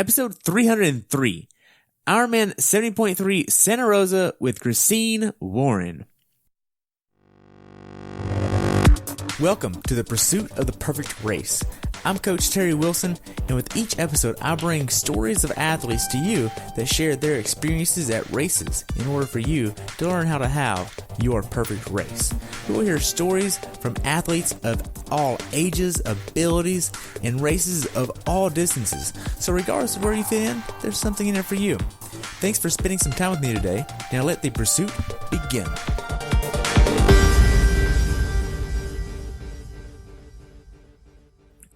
episode 303, IRONMAN 70.3 Santa Rosa with Christine Warren. Welcome to the pursuit of the perfect race. I'm Coach Terry Wilson, and with each episode, I bring stories of athletes to you that share their experiences at races in order for you to learn how to have your perfect race. We will hear stories from athletes of all ages, abilities, and races of all distances. So regardless of where you fit in, there's something in there for you. Thanks for spending some time with me today. Now let the pursuit begin.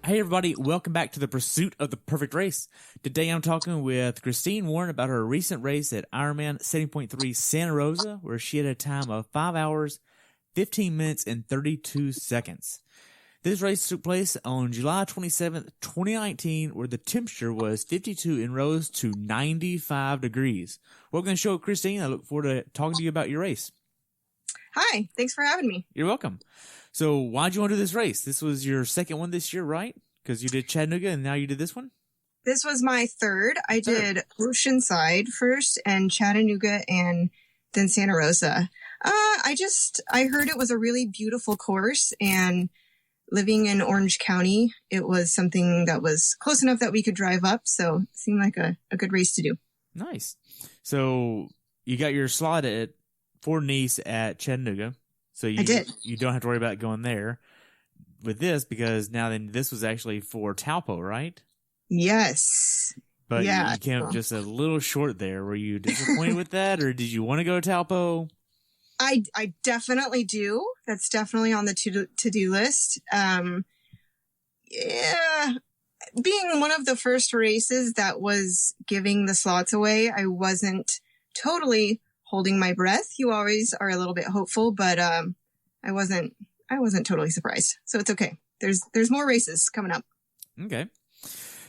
Hey everybody, welcome back to the pursuit of the perfect race. Today I'm talking with Christine Warren about her recent race at IRONMAN 70.3 Santa Rosa, where she had a time of 5 hours, 15 minutes, and 32 seconds. This race took place on July 27th, 2019, where the temperature was 52 and rose to 95 degrees. Welcome to the show, Christine. I look forward to talking to you about your race. Hi, thanks for having me. You're welcome. So why'd you want to do this race? This was your second one this year, right? Because you did Chattanooga and now you did this one? This was my third. I did Oceanside first and Chattanooga and then Santa Rosa. I heard it was a really beautiful course, and living in Orange County, it was something that was close enough that we could drive up. So it seemed like a good race to do. Nice. So you got your slot for Nice at Chattanooga. So I did. You don't have to worry about going there with this, because now then this was actually for Taupo, right? Yes. But you came up just a little short there. Were you disappointed with that, or did you want to go to Taupo? I definitely do. That's definitely on the to-do list. Yeah. Being one of the first races that was giving the slots away, I wasn't totally holding my breath. You always are a little bit hopeful, but I wasn't totally surprised. So it's okay. There's more races coming up. Okay.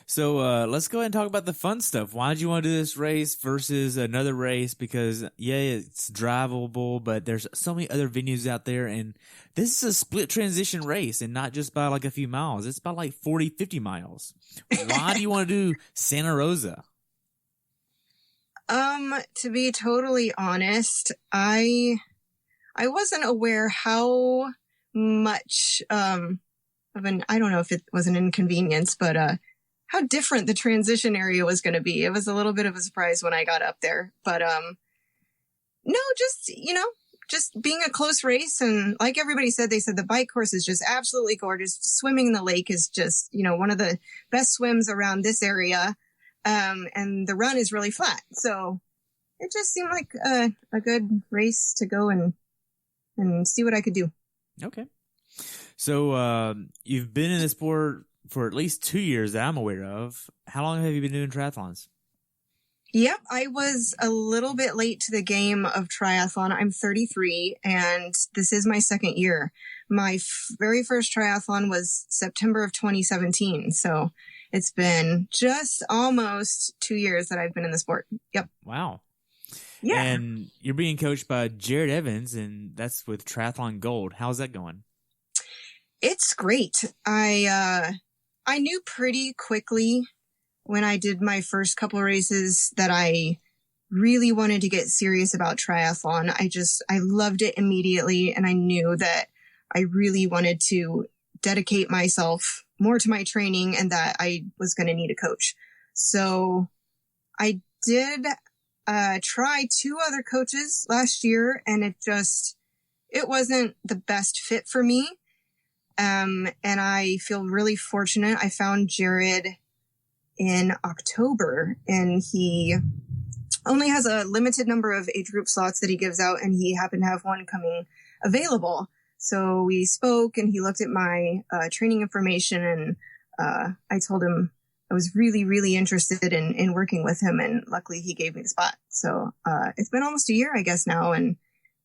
So let's go ahead and talk about the fun stuff. Why did you want to do this race versus another race? Because it's drivable, but there's so many other venues out there, and this is a split transition race, and not just by like a few miles. It's about like 40, 50 miles. Why do you want to do Santa Rosa? To be totally honest, I wasn't aware how much I don't know if it was an inconvenience, but how different the transition area was going to be. It was a little bit of a surprise when I got up there, but no, just being a close race, and like everybody said, they said the bike course is just absolutely gorgeous. Swimming in the lake is just, one of the best swims around this area. And the run is really flat. So it just seemed like a good race to go and see what I could do. Okay. So you've been in this sport for at least 2 years that I'm aware of. How long have you been doing triathlons? Yep. I was a little bit late to the game of triathlon. I'm 33, and this is my second year. My very first triathlon was September of 2017. So it's been just almost 2 years that I've been in the sport. Yep. Wow. Yeah. And you're being coached by Jared Evans, and that's with Triathlon Gold. How's that going? It's great. I knew pretty quickly when I did my first couple of races that I really wanted to get serious about triathlon. I loved it immediately, and I knew that I really wanted to dedicate myself more to my training and that I was going to need a coach. So I did try 2 other coaches last year, and it wasn't the best fit for me. And I feel really fortunate. I found Jared in October, and he only has a limited number of age group slots that he gives out, and he happened to have one coming available. So we spoke, and he looked at my training information, and I told him I was really, really interested in working with him, and luckily he gave me the spot. So it's been almost a year, I guess, now, and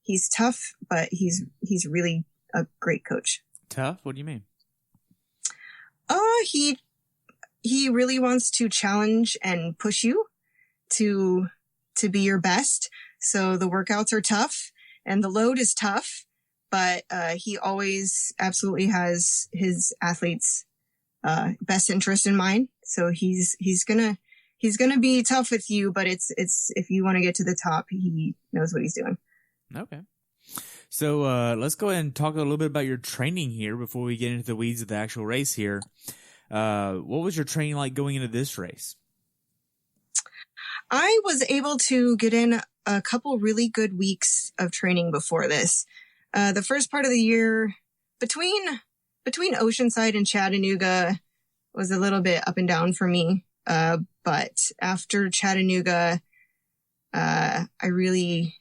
he's tough, but he's really a great coach. Tough? What do you mean? He really wants to challenge and push you to be your best. So the workouts are tough and the load is tough, but he always absolutely has his athletes' best interest in mind. So he's gonna he's going to be tough with you, but it's if you want to get to the top, he knows what he's doing. Okay. So let's go ahead and talk a little bit about your training here before we get into the weeds of the actual race here. What was your training like going into this race? I was able to get in a couple really good weeks of training before this. The first part of the year between Oceanside and Chattanooga was a little bit up and down for me. But after Chattanooga, I really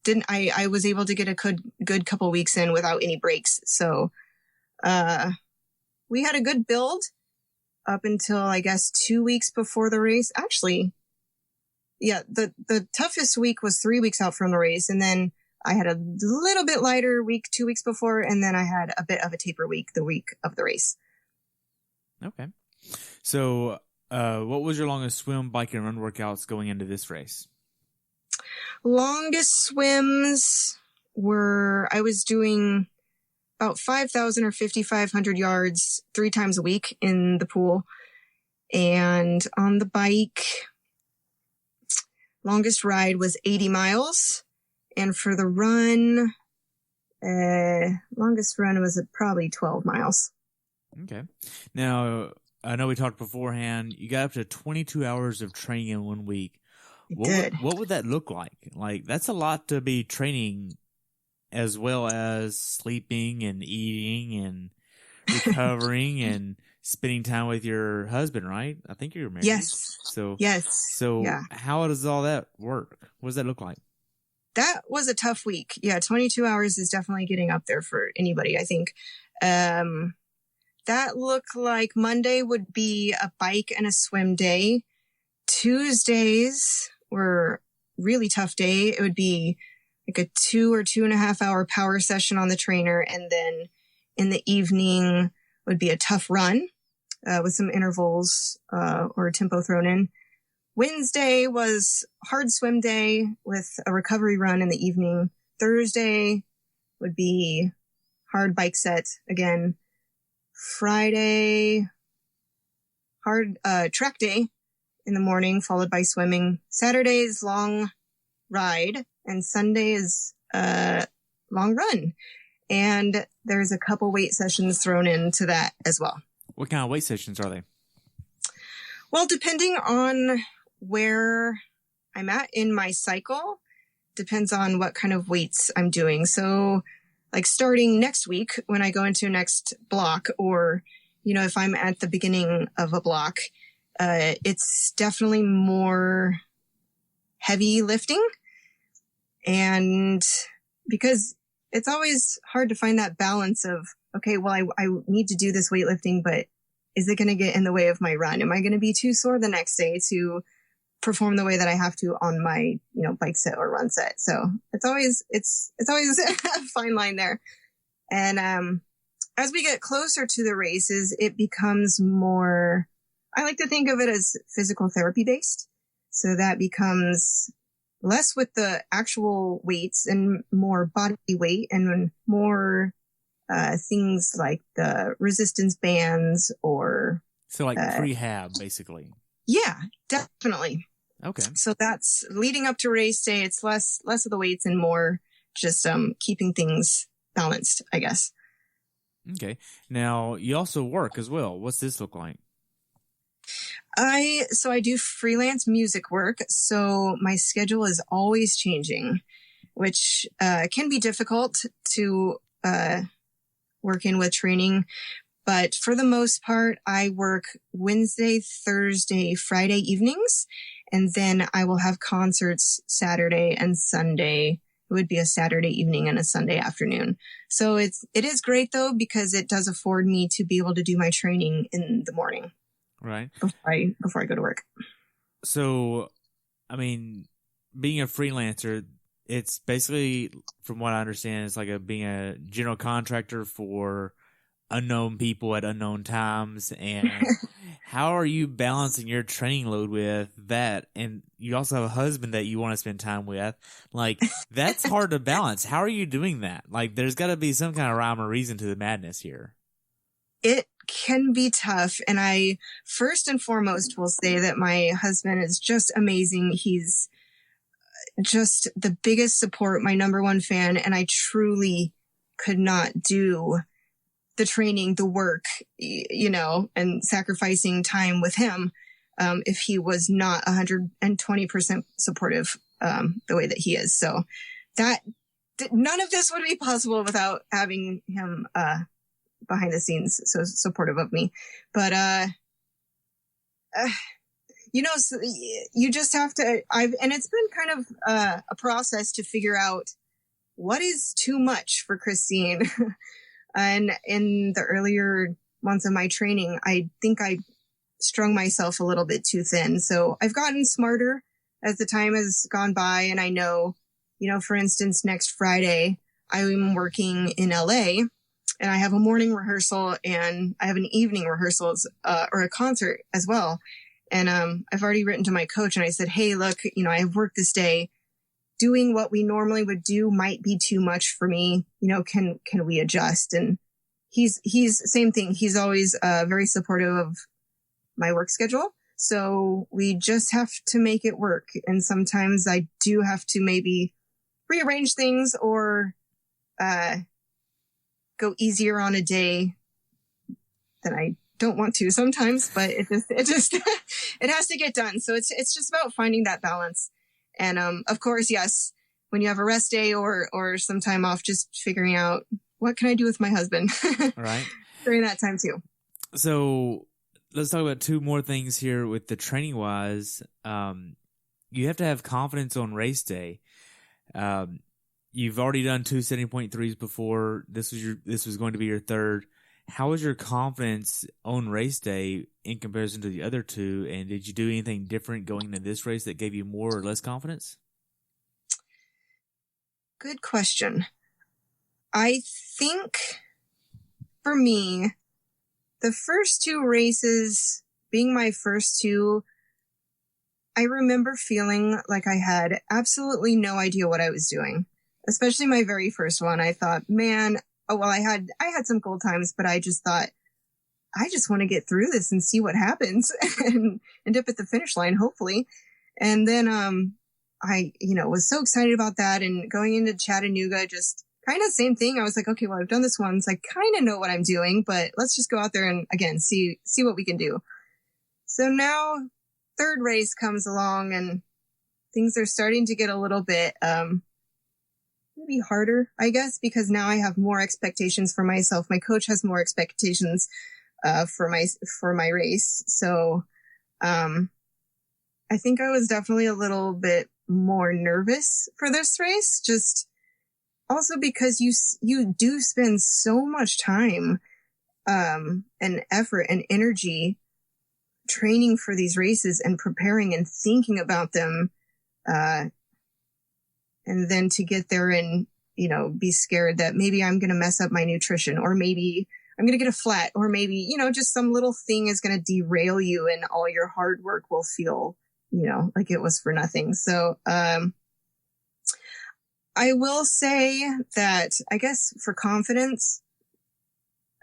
didn't, I was able to get a good couple weeks in without any breaks. So, we had a good build up until, I guess, 2 weeks before the race. Actually, yeah, the toughest week was 3 weeks out from the race. And then I had a little bit lighter week 2 weeks before. And then I had a bit of a taper week the week of the race. Okay. So, what was your longest swim, bike, and run workouts going into this race? Longest swims were, I was doing about 5,000 or 5,500 yards 3 times a week in the pool. And on the bike, longest ride was 80 miles. And for the run, longest run was probably 12 miles. Okay. Now, I know we talked beforehand. You got up to 22 hours of training in 1 week. What would that look like? Like, that's a lot to be training as well as sleeping and eating and recovering and spending time with your husband, right? I think you're married. Yes. So, yeah. How does all that work? What does that look like? That was a tough week. Yeah, 22 hours is definitely getting up there for anybody, I think. That looked like Monday would be a bike and a swim day. Tuesdays were really tough day. It would be like a 2 or 2.5 hour power session on the trainer. And then in the evening would be a tough run with some intervals or a tempo thrown in. Wednesday was hard swim day with a recovery run in the evening. Thursday would be hard bike set again. Friday, hard track day in the morning, followed by swimming. Saturday is long ride, and Sunday is long run. And there's a couple weight sessions thrown into that as well. What kind of weight sessions are they? Well, depending on where I'm at in my cycle, depends on what kind of weights I'm doing. So, like starting next week when I go into next block, or, you know, if I'm at the beginning of a block, it's definitely more heavy lifting. And because it's always hard to find that balance of, okay, well, I need to do this weightlifting, but is it going to get in the way of my run? Am I going to be too sore the next day to perform the way that I have to on my, you know, bike set or run set? So it's always a fine line there. And, as we get closer to the races, it becomes more, I like to think of it as physical therapy based. So that becomes less with the actual weights and more body weight and more, things like the resistance bands or. So like prehab, basically. Yeah, definitely. Okay. So that's leading up to race day. It's less of the weights and more just keeping things balanced, I guess. Okay. Now you also work as well. What's this look like? I do freelance music work. So my schedule is always changing, which can be difficult to work in with training. But for the most part, I work Wednesday, Thursday, Friday evenings, and then I will have concerts Saturday and Sunday. It would be a Saturday evening and a Sunday afternoon. So it is great though, because it does afford me to be able to do my training in the morning. Right. Before I go to work. So, I mean, being a freelancer, it's basically, from what I understand, it's like being a general contractor for unknown people at unknown times. And how are you balancing your training load with that? And you also have a husband that you want to spend time with. Like, that's hard to balance. How are you doing that? Like, there's got to be some kind of rhyme or reason to the madness here. It can be tough. And I first and foremost will say that my husband is just amazing. He's just the biggest support, my number one fan. And I truly could not do the training, the work, and sacrificing time with him if he was not 120% supportive the way that he is. So that none of this would be possible without having him behind the scenes so supportive of me. But so you just have to. And it's been kind of a process to figure out what is too much for Christine. And in the earlier months of my training, I think I strung myself a little bit too thin. So I've gotten smarter as the time has gone by. And I know, for instance, next Friday, I'm working in LA and I have a morning rehearsal and I have an evening rehearsal or a concert as well. And I've already written to my coach and I said, hey, look, I have work this day. Doing what we normally would do might be too much for me. Can we adjust? And he's same thing. He's always very supportive of my work schedule. So we just have to make it work. And sometimes I do have to maybe rearrange things or go easier on a day than I don't want to sometimes, but it just it has to get done. So it's just about finding that balance. And of course, yes, when you have a rest day or some time off, just figuring out what can I do with my husband right during that time too. So let's talk about two more things here with the training wise. You have to have confidence on race day. You've already done 2 70.3s before. This was going to be your third. How was your confidence on race day in comparison to the other two? And did you do anything different going into this race that gave you more or less confidence? Good question. I think for me, the first 2 races being my first 2, I remember feeling like I had absolutely no idea what I was doing, especially my very first one. I thought, man, I had some gold times, but I just thought, I just want to get through this and see what happens and end up at the finish line, hopefully. And then, I, was so excited about that and going into Chattanooga, just kind of same thing. I was like, okay, well, I've done this once. I kind of know what I'm doing, but let's just go out there and again, see what we can do. So now 3rd race comes along and things are starting to get a little bit, maybe harder, I guess, because now I have more expectations for myself. My coach has more expectations for my race. So I think I was definitely a little bit more nervous for this race, just also because you do spend so much time and effort and energy training for these races and preparing and thinking about them. And then to get there and, be scared that maybe I'm going to mess up my nutrition or maybe I'm going to get a flat or maybe, just some little thing is going to derail you and all your hard work will feel, like it was for nothing. So, I will say that I guess for confidence,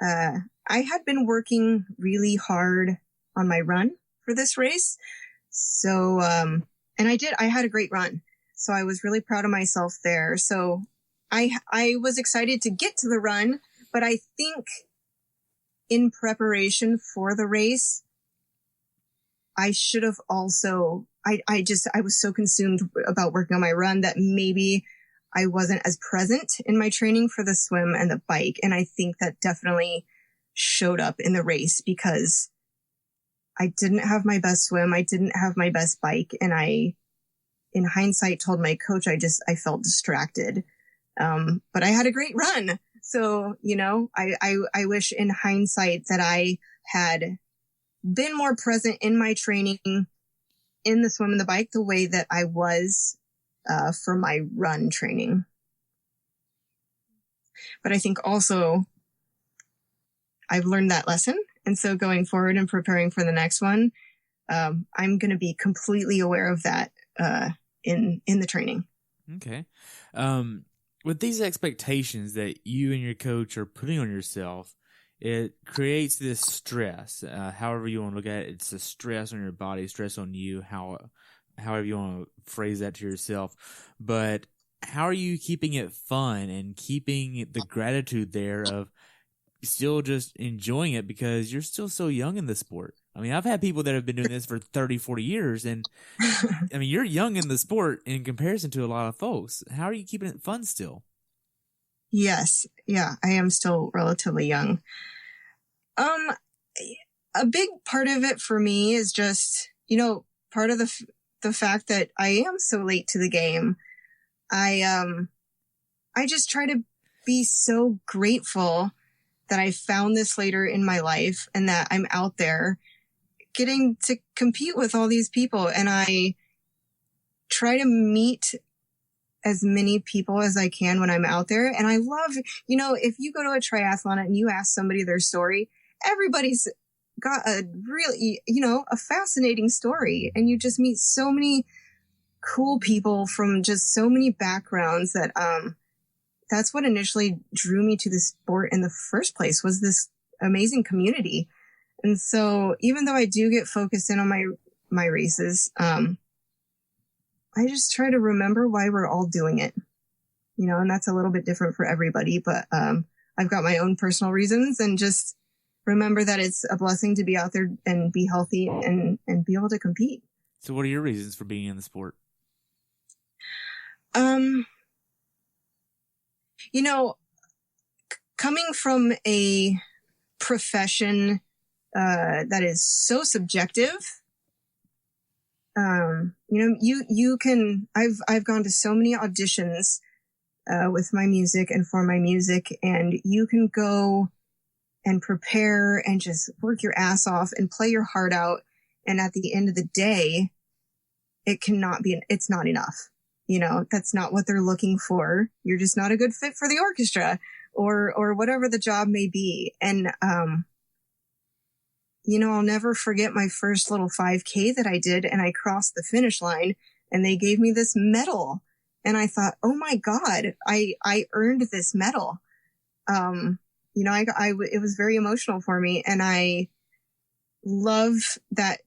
I had been working really hard on my run for this race. So, and I had a great run. So I was really proud of myself there. So I was excited to get to the run, but I think in preparation for the race, I should have also, I was so consumed about working on my run that maybe I wasn't as present in my training for the swim and the bike. And I think that definitely showed up in the race because I didn't have my best swim. I didn't have my best bike. And I, in hindsight, told my coach, I felt distracted. But I had a great run. So, I wish in hindsight that I had been more present in my training in the swim and the bike the way that I was for my run training. But I think also I've learned that lesson. And so going forward and preparing for the next one, I'm going to be completely aware of that in the training. Okay. With these expectations that you and your coach are putting on yourself, it creates this stress. However you want to look at it, it's a stress on your body, stress on you, however you want to phrase that to yourself. But how are you keeping it fun and keeping the gratitude there of still just enjoying it because you're still so young in the sport? I mean, I've had people that have been doing this for 30, 40 years, and I mean, you're young in the sport in comparison to a lot of folks. How are you keeping it fun still? Yes. Yeah, I am still relatively young. A big part of it for me is just, part of the fact that I am so late to the game. I just try to be so grateful that I found this later in my life and that I'm out there getting to compete with all these people. And I try to meet as many people as I can when I'm out there. And I love, if you go to a triathlon and you ask somebody their story, everybody's got a really, a fascinating story. And you just meet so many cool people from just so many backgrounds that, that's what initially drew me to the sport in the first place, was this amazing community. And so even though I do get focused in on my races, I just try to remember why we're all doing it, and that's a little bit different for everybody, but, I've got my own personal reasons, and just remember that it's a blessing to be out there and be healthy and be able to compete. So what are your reasons for being in the sport? Coming from a profession that is so subjective, you can. I've gone to so many auditions with my music and for my music, and you can go and prepare and just work your ass off and play your heart out, and at the end of the day, it's not enough. That's not what they're looking for. You're just not a good fit for the orchestra or whatever the job may be. And, I'll never forget my first little 5K that I did, and I crossed the finish line and they gave me this medal. And I thought, oh my God, I earned this medal. It was very emotional for me. And I love that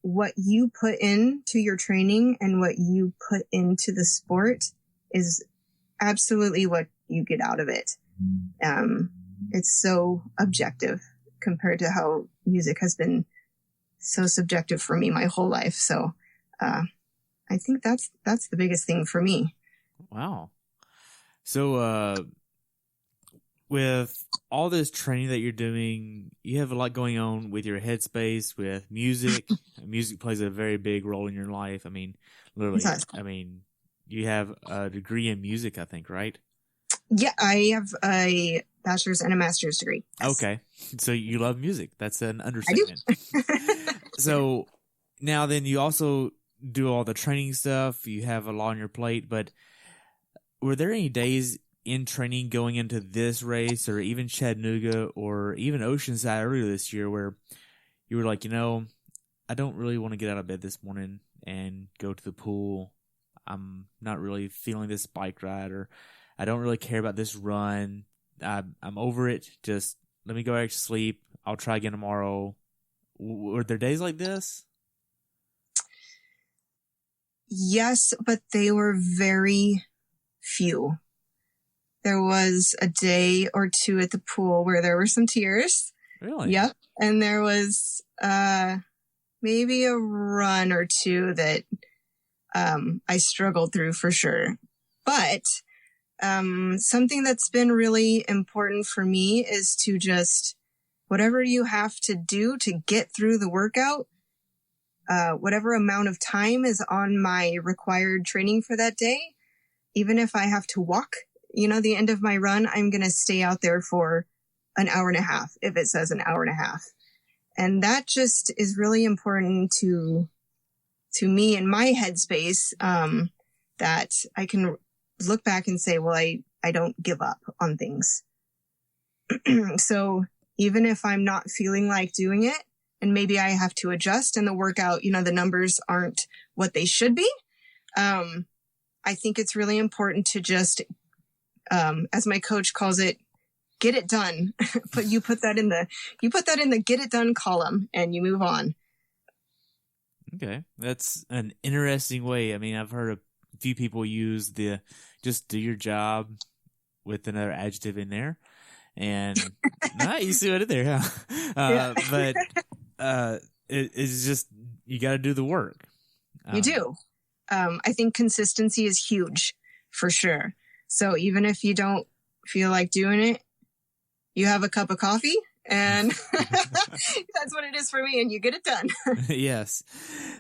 what you put into your training and what you put into the sport is absolutely what you get out of it. It's so objective compared to how music has been so subjective for me my whole life. So, I think that's the biggest thing for me. Wow. So, with all this training that you're doing, you have a lot going on with your headspace, with music. Music plays a very big role in your life. I mean, literally, you have a degree in music, I think, right? Yeah, I have a bachelor's and a master's degree. Yes. Okay. So you love music. That's an understatement. I do. So now then you also do all the training stuff. You have a lot on your plate, but were there any days in training going into this race or even Chattanooga or even Oceanside earlier this year where you were like, I don't really want to get out of bed this morning and go to the pool. I'm not really feeling this bike ride, or I don't really care about this run. I'm over it. Just let me go back to sleep. I'll try again tomorrow. Were there days like this? Yes, but they were very few. There was a day or two at the pool where there were some tears. Really? Yep. And there was maybe a run or two that I struggled through for sure. But something that's been really important for me is to just, whatever you have to do to get through the workout, whatever amount of time is on my required training for that day, even if I have to walk, the end of my run, I'm going to stay out there for an hour and a half, if it says an hour and a half. And that just is really important to me in my headspace, that I can look back and say, well, I don't give up on things. So even if I'm not feeling like doing it, and maybe I have to adjust and the workout, the numbers aren't what they should be, I think it's really important to just, as my coach calls it, get it done. But you put that in the get it done column and you move on. Okay. That's an interesting way. I mean, I've heard a few people use the just do your job with another adjective in there. And not you see it in there, huh? But it's just, you got to do the work. You do. I think consistency is huge for sure. So even if you don't feel like doing it, you have a cup of coffee and that's what it is for me, and you get it done. Yes.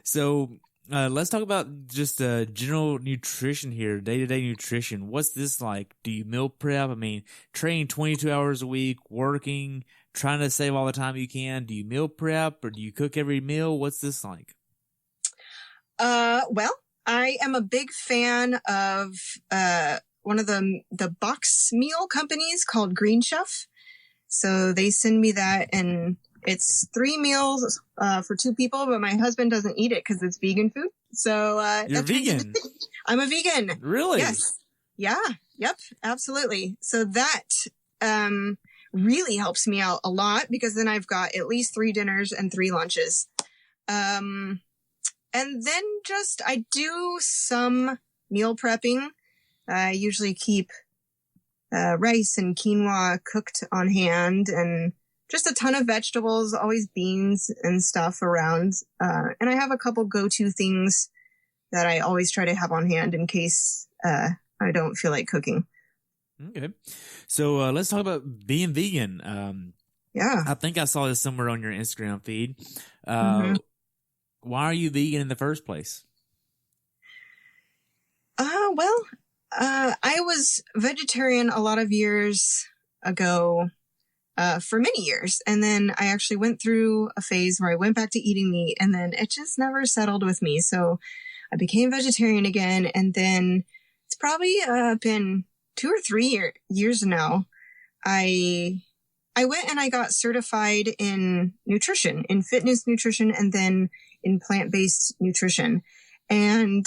So let's talk about just general nutrition here, day-to-day nutrition. What's this like? Do you meal prep? I mean, train 22 hours a week, working, trying to save all the time you can. Do you meal prep or do you cook every meal? What's this like? Well, I am a big fan of one of the box meal companies called Green Chef. So they send me that, and it's 3 meals for 2 people, but my husband doesn't eat it because it's vegan food. So you're vegan? I'm a vegan. Really? Yes. Yeah. Yep. Absolutely. So that really helps me out a lot, because then I've got at least 3 dinners and 3 lunches. And then I do some meal prepping. I usually keep rice and quinoa cooked on hand, and just a ton of vegetables, always beans and stuff around. And I have a couple go-to things that I always try to have on hand in case I don't feel like cooking. Okay. So let's talk about being vegan. Yeah. I think I saw this somewhere on your Instagram feed. Why are you vegan in the first place? Well, I was vegetarian a lot of years ago, for many years. And then I actually went through a phase where I went back to eating meat, and then it just never settled with me. So I became vegetarian again. And then it's probably been 2 or 3 years now. I went and I got certified in nutrition, in fitness nutrition, and then in plant-based nutrition. And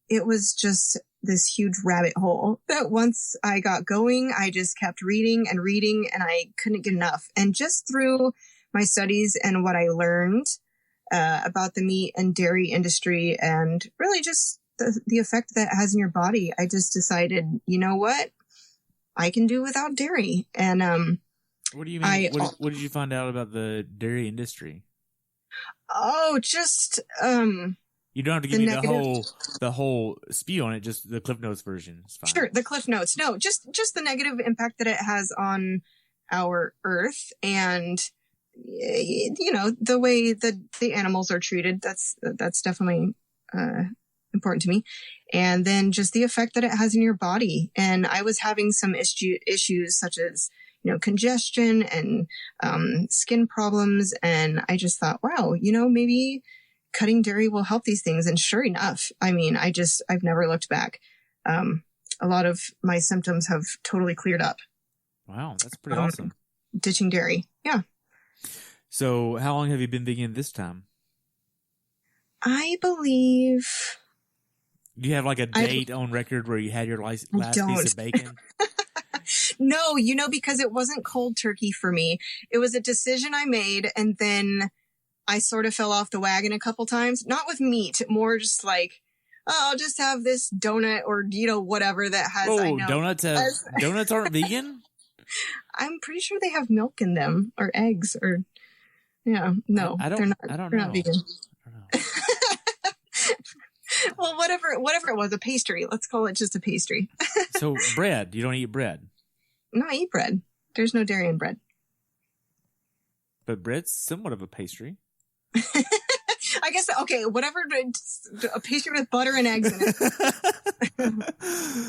it was just this huge rabbit hole that once I got going, I just kept reading, and I couldn't get enough. And just through my studies and what I learned about the meat and dairy industry, and really just the effect that it has in your body, I just decided, you know what? I can do without dairy. And what do you mean? What did you find out about the dairy industry? Oh, just you don't have to give me the whole spew on it, just the Cliff Notes version. It's fine. Sure, the Cliff Notes. No, just the negative impact that it has on our earth, and you know, the way that the animals are treated. That's definitely important to me. And then just the effect that it has in your body. And I was having some issues such as, you know, congestion and skin problems, and I just thought, wow, you know, maybe cutting dairy will help these things. And sure enough, I mean, I've never looked back. A lot of my symptoms have totally cleared up. Wow, that's pretty awesome. Ditching dairy. Yeah. So how long have you been vegan this time? I believe... Do you have like a date on record where you had your last piece of bacon? No, you know, because it wasn't cold turkey for me. It was a decision I made, and then I sort of fell off the wagon a couple times. Not with meat, more just like, oh, I'll just have this donut or, you know, whatever that has. Oh, donuts aren't vegan? I'm pretty sure they have milk in them, or eggs, or yeah, no, they're not vegan. Well, whatever it was, a pastry. Let's call it just a pastry. So bread, you don't eat bread? No, I eat bread. There's no dairy in bread. But bread's somewhat of a pastry. I guess, okay, whatever, a pastry with butter and eggs in it.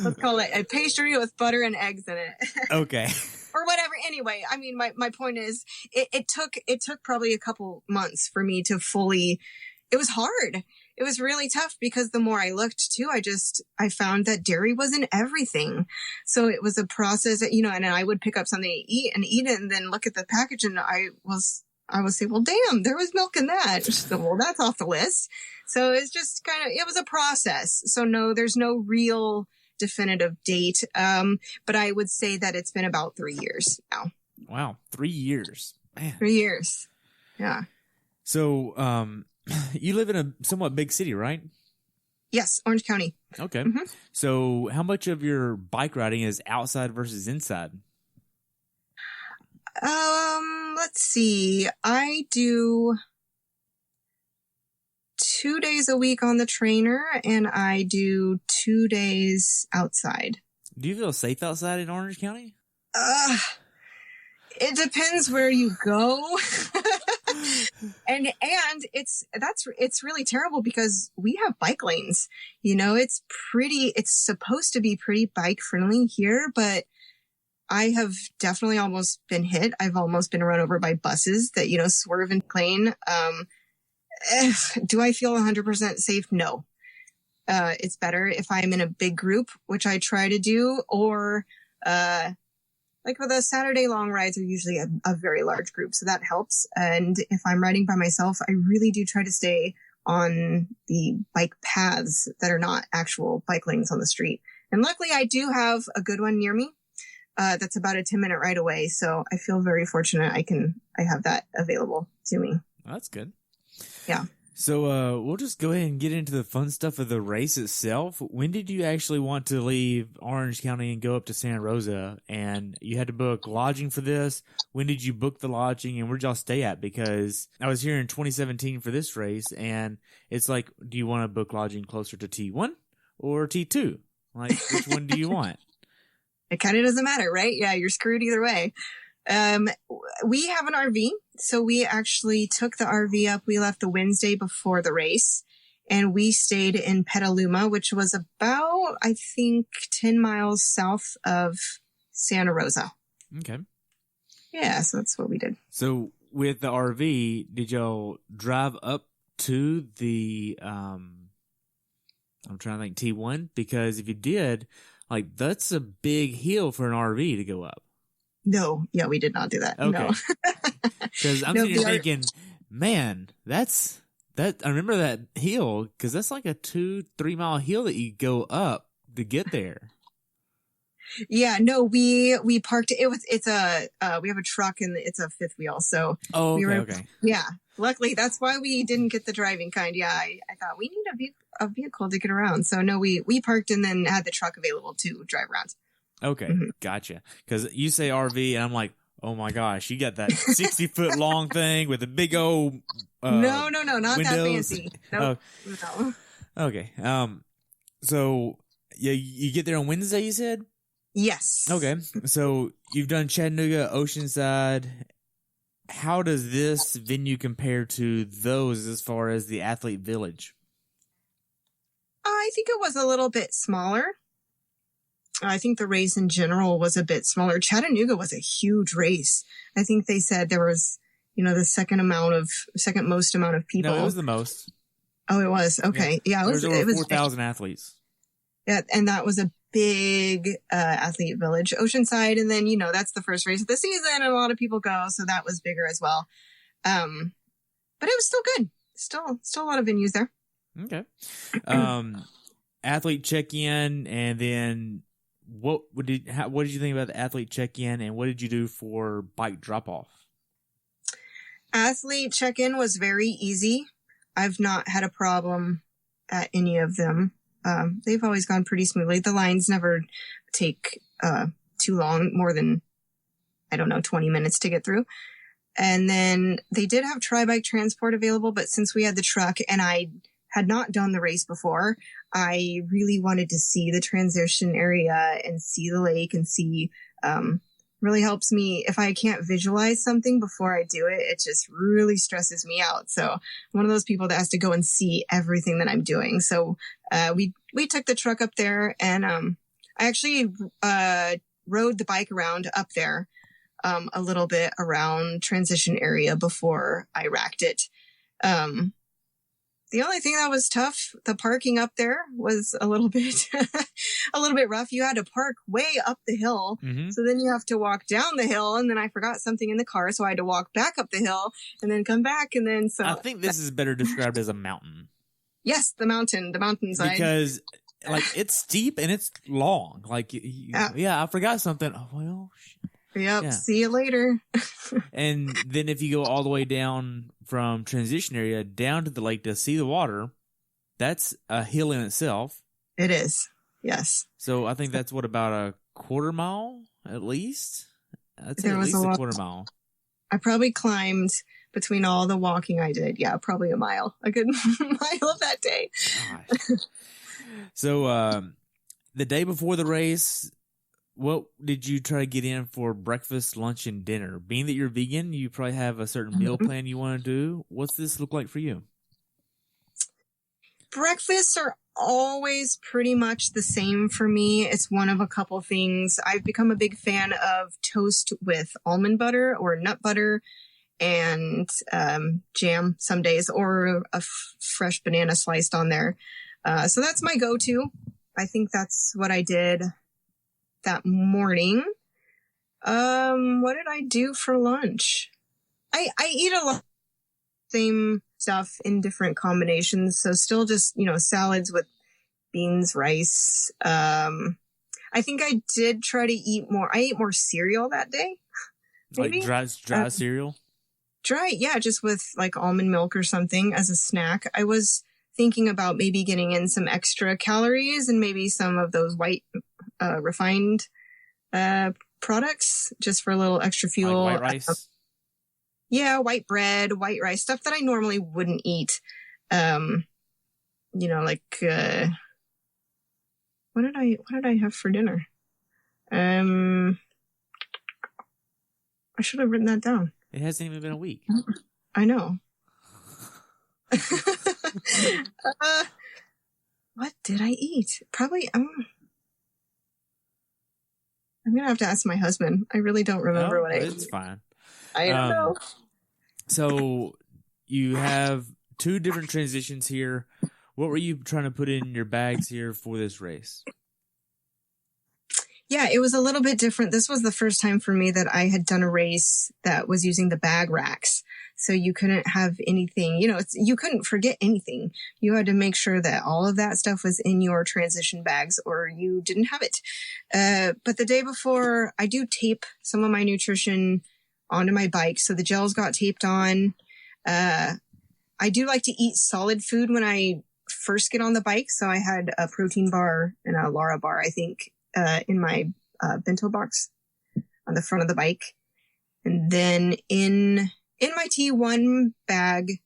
Let's call it a pastry with butter and eggs in it. Okay. Or whatever. Anyway, I mean, my point is, it took probably a couple months for me to fully, it was hard. It was really tough because the more I looked too, I found that dairy was in everything. So it was a process that, you know, and I would pick up something to eat it and then look at the package, and I would say, well, damn, there was milk in that. So, well, that's off the list. So it's just it was a process. So no, there's no real definitive date. But I would say that it's been about 3 years now. Wow. 3 years. Man. 3 years. Yeah. So, you live in a somewhat big city, right? Yes. Orange County. Okay. So how much of your bike riding is outside versus inside? Let's see. I do 2 days a week on the trainer, and I do 2 days outside. Do you feel safe outside in Orange County? It depends where you go. and it's really terrible because we have bike lanes. You know, it's supposed to be pretty bike friendly here, but I have definitely almost been hit. I've almost been run over by buses that, you know, swerve and lane. Do I feel 100% safe? No. It's better if I'm in a big group, which I try to do, or, like for the Saturday long rides are usually a very large group. So that helps. And if I'm riding by myself, I really do try to stay on the bike paths that are not actual bike lanes on the street. And luckily I do have a good one near me. That's about a 10-minute ride away. So I feel very fortunate. I have that available to me. That's good. Yeah. So, we'll just go ahead and get into the fun stuff of the race itself. When did you actually want to leave Orange County and go up to Santa Rosa? And you had to book lodging for this. When did you book the lodging, and where'd y'all stay at? Because I was here in 2017 for this race, and it's like, do you want to book lodging closer to T1 or T2? Like, which one do you want? It kind of doesn't matter, right? Yeah, you're screwed either way. We have an RV, so we actually took the RV up. We left the Wednesday before the race, and we stayed in Petaluma, which was about, I think, 10 miles south of Santa Rosa. Okay. Yeah, so that's what we did. So with the RV, did y'all drive up to the, I'm trying to think, T1? Because if you did, like, that's a big hill for an RV to go up. No, yeah, we did not do that. Okay. No. Because I'm sitting here thinking, man, I remember that hill, because that's like a 2-3 mile hill that you go up to get there. Yeah, no, we parked. We have a truck and it's a fifth wheel. So okay. Yeah. Luckily, that's why we didn't get the driving kind. Yeah, I thought we need a vehicle to get around. So no, we parked and then had the truck available to drive around. Okay, Gotcha. Because you say RV, and I'm like, oh my gosh, you got that 60-foot long thing with a big old no, not windows. that fancy. Nope. No. Okay. So yeah, you get there on Wednesday, you said? Yes. Okay. So you've done Chattanooga, Oceanside. How does this venue compare to those as far as the athlete village? I think it was a little bit smaller. I think the race in general was a bit smaller. Chattanooga was a huge race. I think they said there was, the second most amount of people. No, it was the most. Oh, it was? Okay. Yeah, it was 4,000 athletes. Yeah, and that was a big athlete village. Oceanside, and then, that's the first race of the season, and a lot of people go, so that was bigger as well. But it was still good. Still a lot of venues there. Okay. Athlete check-in, and then what did you think about the athlete check-in, and what did you do for bike drop-off? Athlete check-in was very easy. I've not had a problem at any of them. They've always gone pretty smoothly. The lines never take too long, more than, 20 minutes to get through. And then they did have tri-bike transport available, but since we had the truck and I had not done the race before, I really wanted to see the transition area and see the lake and see, really helps me. If I can't visualize something before I do it, it just really stresses me out. So I'm one of those people that has to go and see everything that I'm doing. So, we took the truck up there, and, I actually, rode the bike around up there, a little bit around transition area before I racked it. The only thing that was tough, the parking up there was a little bit rough. You had to park way up the hill. Mm-hmm. So then you have to walk down the hill, and then I forgot something in the car. So I had to walk back up the hill and then come back. And then, I think this is better described as a mountain. Yes, the mountainside. Because like it's steep and it's long. Like, yeah, I forgot something. Oh, well, Yep. yeah. See you later. And then if you go all the way down from transition area down to the lake to see the water, that's a hill in itself. It is. Yes. So I think that's about a quarter mile at least. I'd say There at was least a a lot. quarter mile. I probably climbed between all the walking I did. Yeah, probably a mile. A good mile that day. Gosh. So the day before the race, what did you try to get in for breakfast, lunch, and dinner? Being that you're vegan, you probably have a certain meal plan you want to do. What's this look like for you? Breakfasts are always pretty much the same for me. It's one of a couple things. I've become a big fan of toast with almond butter or nut butter and jam some days, or a fresh banana sliced on there. So that's my go-to. I think that's what I did that morning. What did I do for lunch? I eat a lot of same stuff in different combinations. So still just, salads with beans, rice. I think I did try to eat more. I ate more cereal that day. Maybe. Like dry cereal? Dry, yeah, just with like almond milk or something as a snack. I was thinking about maybe getting in some extra calories and maybe some of those white refined products just for a little extra fuel. Like white rice? Yeah, white bread, white rice, stuff that I normally wouldn't eat. Like what did I have for dinner? I should have written that down. It hasn't even been a week. I know. What did I eat? Probably, I'm going to have to ask my husband. I really don't remember what I ate. It's fine. I don't know. So you have two different transitions here. What were you trying to put in your bags here for this race? Yeah, it was a little bit different. This was the first time for me that I had done a race that was using the bag racks. So you couldn't have anything, you couldn't forget anything. You had to make sure that all of that stuff was in your transition bags or you didn't have it. But the day before, I do tape some of my nutrition onto my bike. So the gels got taped on. I do like to eat solid food when I first get on the bike. So I had a protein bar and a Lara bar, I think, in my bento box on the front of the bike. And then in my T1 bag,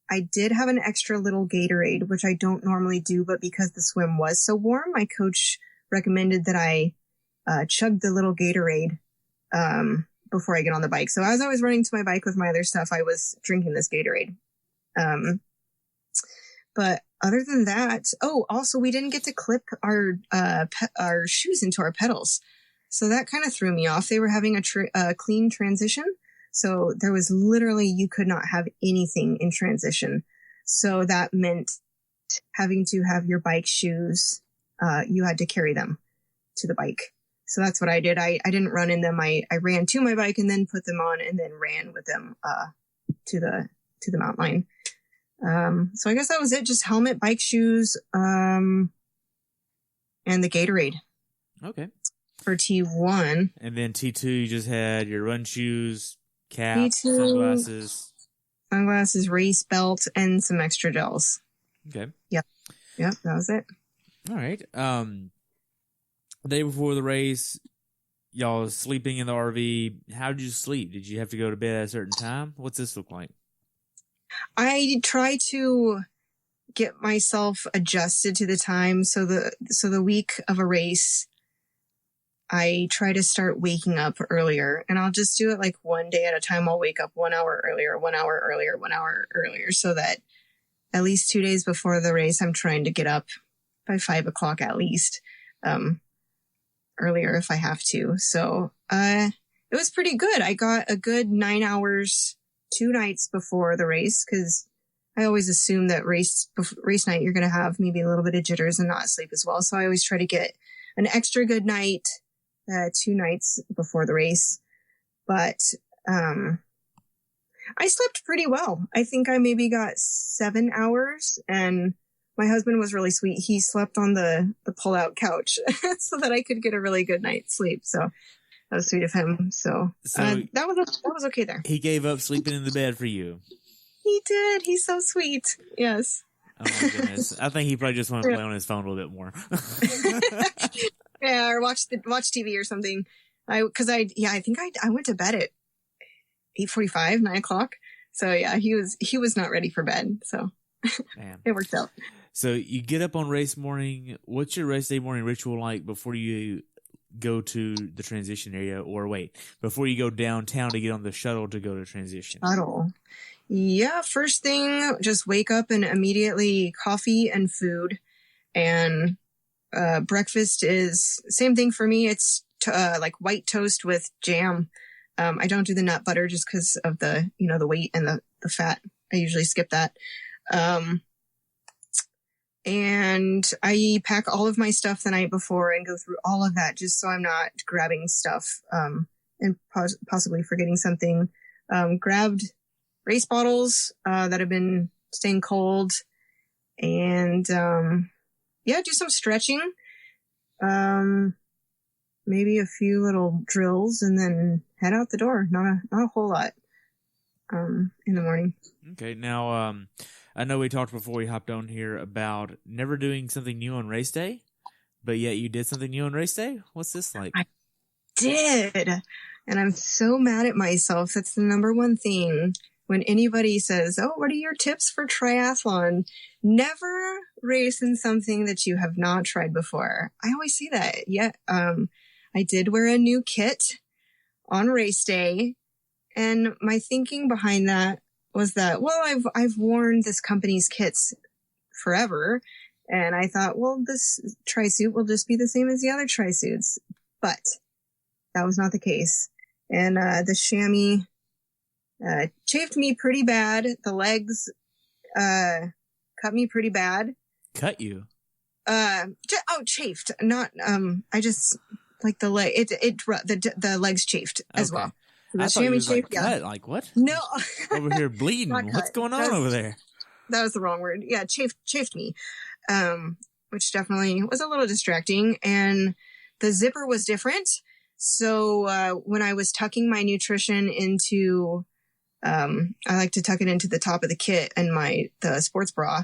I did have an extra little Gatorade, which I don't normally do, but because the swim was so warm, my coach recommended that I chug the little Gatorade before I get on the bike. So as I was running to my bike with my other stuff, I was drinking this Gatorade. But other than that, also we didn't get to clip our shoes into our pedals. So that kind of threw me off. They were having a clean transition. So there was literally, you could not have anything in transition. So that meant having to have your bike shoes, you had to carry them to the bike. So that's what I did. I didn't run in them. I ran to my bike and then put them on and then ran with them, to the mountain line. So I guess that was it. Just helmet, bike shoes, and the Gatorade. Okay. For T1. And then T2, you just had your run shoes, cap, T2, sunglasses, race belt, and some extra gels. Okay. Yep, that was it. All right. The day before the race, y'all was sleeping in the RV. How did you sleep? Did you have to go to bed at a certain time? What's this look like? I try to get myself adjusted to the time. So the week of a race, I try to start waking up earlier, and I'll just do it like one day at a time. I'll wake up 1 hour earlier, 1 hour earlier, 1 hour earlier, so that at least 2 days before the race, I'm trying to get up by 5 o'clock at least, earlier if I have to. So, it was pretty good. I got a good 9 hours 2 nights before the race, because I always assume that race night, you're going to have maybe a little bit of jitters and not sleep as well. So I always try to get an extra good night 2 nights before the race. But I slept pretty well. I think I maybe got 7 hours, and my husband was really sweet. He slept on the pull-out couch so that I could get a really good night's sleep. So that was sweet of him. So that was okay there. He gave up sleeping in the bed for you. He did. He's so sweet. Yes. Oh my goodness. I think he probably just wanted to play on his phone a little bit more. Yeah, or watch TV or something. I think I went to bed at 8:45, 9:00. So yeah, he was not ready for bed. So it worked out. So you get up on race morning. What's your race day morning ritual like before you go to the transition area, or wait, before you go downtown to get on the shuttle to go to transition? Shuttle. Yeah, first thing, just wake up and immediately coffee and food. And breakfast is same thing for me. It's like white toast with jam. I don't do the nut butter just because of the weight and the fat. I usually skip that. And I pack all of my stuff the night before and go through all of that just so I'm not grabbing stuff and possibly forgetting something. Grabbed race bottles that have been staying cold, and do some stretching, maybe a few little drills, and then head out the door. Not a whole lot in the morning. Okay, now I know we talked before we hopped on here about never doing something new on race day, but yet you did something new on race day. What's this like? I did, and I'm so mad at myself. That's the number one thing. When anybody says, "Oh, what are your tips for triathlon?" Never race in something that you have not tried before. I always say that. Yeah. I did wear a new kit on race day, and my thinking behind that was that, well, I've worn this company's kits forever, and I thought, well, this tri-suit will just be the same as the other tri-suits, but that was not the case. And the chamois chafed me pretty bad. The legs cut me pretty bad. Cut you? Chafed. Not I just like the leg. The legs chafed as well. So the I thought you was like chafed, cut. Like what? No. Over here bleeding. What's going on over there? That was the wrong word. Yeah, chafed me. Which definitely was a little distracting, and the zipper was different. So when I was tucking my nutrition into I like to tuck it into the top of the kit and the sports bra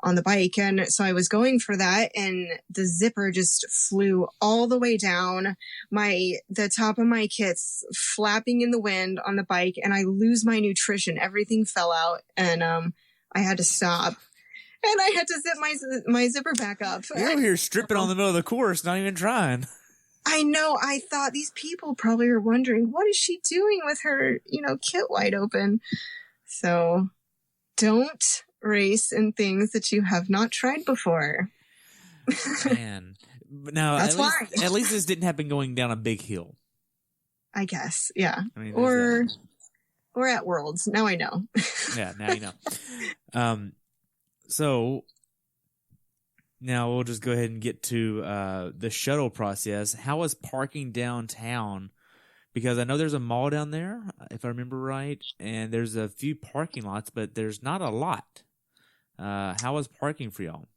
on the bike. And so I was going for that, and the zipper just flew all the way down. The top of my kit's flapping in the wind on the bike, and I lose my nutrition. Everything fell out, and I had to stop. And I had to zip my zipper back up. You're over here stripping on the middle of the course, not even trying. I know. I thought these people probably are wondering, what is she doing with her, kit wide open? So don't race in things that you have not tried before. Man. Now, at least this didn't happen going down a big hill. I guess. Yeah. I mean, or at Worlds. Now I know. Yeah. Now you know. So now we'll just go ahead and get to the shuttle process. How was parking downtown? Because I know there's a mall down there, if I remember right, and there's a few parking lots, but there's not a lot. How was parking for y'all?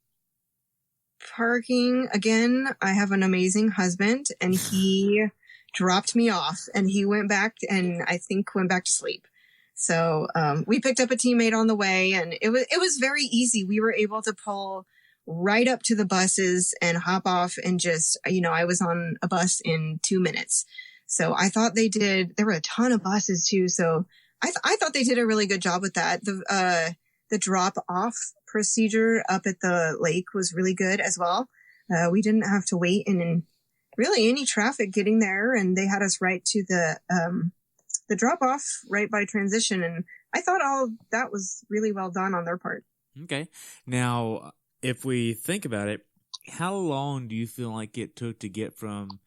Parking, again, I have an amazing husband, and he dropped me off, and he went back, and I think went back to sleep. So we picked up a teammate on the way, and it was very easy. We were able to pull right up to the buses and hop off, and just, I was on a bus in 2 minutes. So I thought there were a ton of buses too. So I thought they did a really good job with that. The drop off procedure up at the lake was really good as well. We didn't have to wait in really any traffic getting there, and they had us right to the drop off right by transition. And I thought all that was really well done on their part. Okay. Now, if we think about it, how long do you feel like it took to get from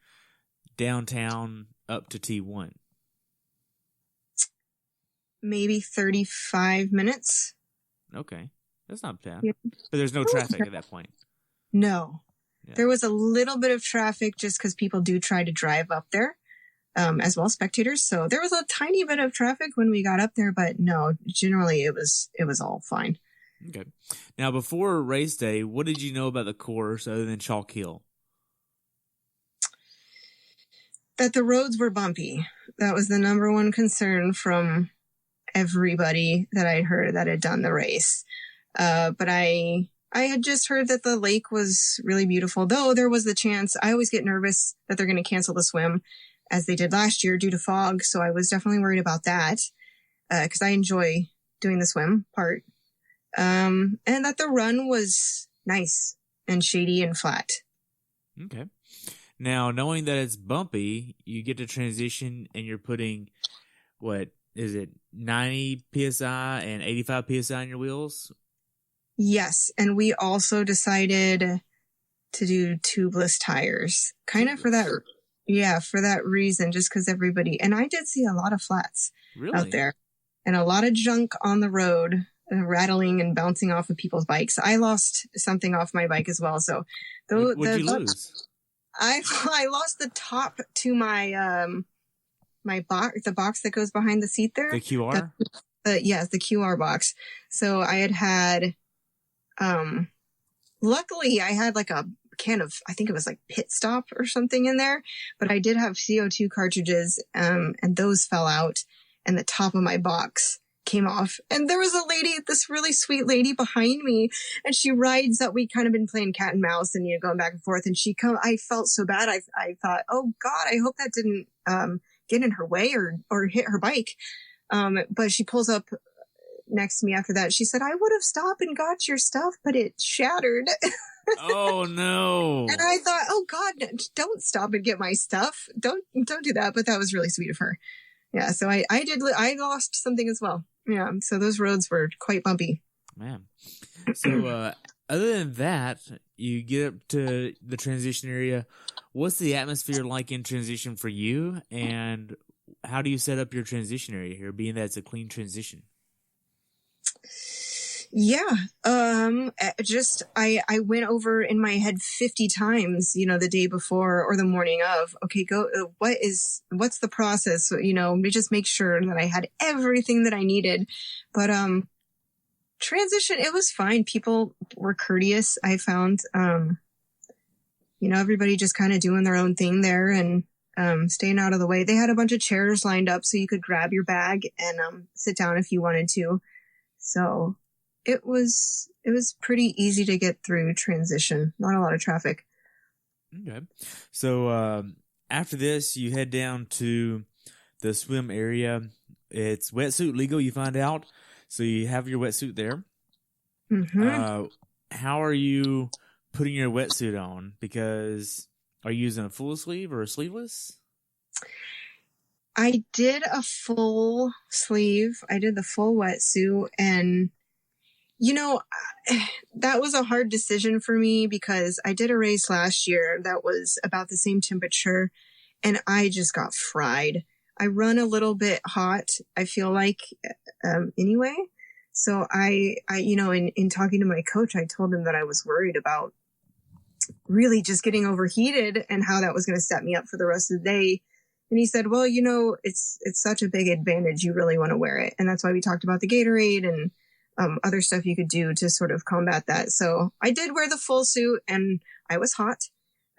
downtown up to T1? Maybe 35 minutes. Okay. That's not bad. Yeah. But there's no traffic at that point. No. Yeah. There was a little bit of traffic just because people do try to drive up there, as well as spectators. So there was a tiny bit of traffic when we got up there, but no, generally it was all fine. Okay. Now, before race day, what did you know about the course other than Chalk Hill? That the roads were bumpy. That was the number one concern from everybody that I heard that had done the race. But I had just heard that the lake was really beautiful, though there was the chance. I always get nervous that they're going to cancel the swim as they did last year due to fog. So I was definitely worried about that because I enjoy doing the swim part. And that the run was nice and shady and flat. Okay. Now, knowing that it's bumpy, you get to transition and you're putting, what is it, 90 PSI and 85 PSI on your wheels? Yes. And we also decided to do tubeless tires, kind of for that. Yeah, for that reason, just because everybody, and I did see a lot of flats out there and a lot of junk on the road, rattling and bouncing off of people's bikes. I lost something off my bike as well. So what'd you lose? I lost the top to my my box, the box that goes behind the seat there. The QR? Yes, the QR box. So I had luckily I had like a can of, I think it was like Pit Stop or something in there, but I did have CO2 cartridges, and those fell out and the top of my box came off. And there was a lady, this really sweet lady behind me, and she rides that we kind of been playing cat and mouse and, going back and forth. And I felt so bad. I thought, oh God, I hope that didn't, get in her way or hit her bike. But she pulls up next to me after that. She said, I would have stopped and got your stuff, but it shattered. Oh no. And I thought, oh God, don't stop and get my stuff. Don't do that. But that was really sweet of her. Yeah. So I lost something as well. Yeah. So those roads were quite bumpy. Man. So, other than that, you get up to the transition area. What's the atmosphere like in transition for you? And how do you set up your transition area here, being that it's a clean transition? Yeah. I went over in my head 50 times, the day before or the morning of, okay, what's the process? We just make sure that I had everything that I needed. But, transition, it was fine. People were courteous. I found, everybody just kind of doing their own thing there and, staying out of the way. They had a bunch of chairs lined up so you could grab your bag and, sit down if you wanted to. So it was pretty easy to get through transition. Not a lot of traffic. Okay. So, after this, you head down to the swim area. It's wetsuit legal, you find out. So you have your wetsuit there. Mm-hmm. How are you putting your wetsuit on? Because are you using a full sleeve or a sleeveless? I did a full sleeve. I did the full wetsuit. And, that was a hard decision for me because I did a race last year that was about the same temperature and I just got fried. I run a little bit hot, I feel like, anyway. So I in talking to my coach, I told him that I was worried about really just getting overheated and how that was going to set me up for the rest of the day. And he said, well, it's such a big advantage. You really want to wear it. And that's why we talked about the Gatorade and other stuff you could do to sort of combat that. So I did wear the full suit and I was hot.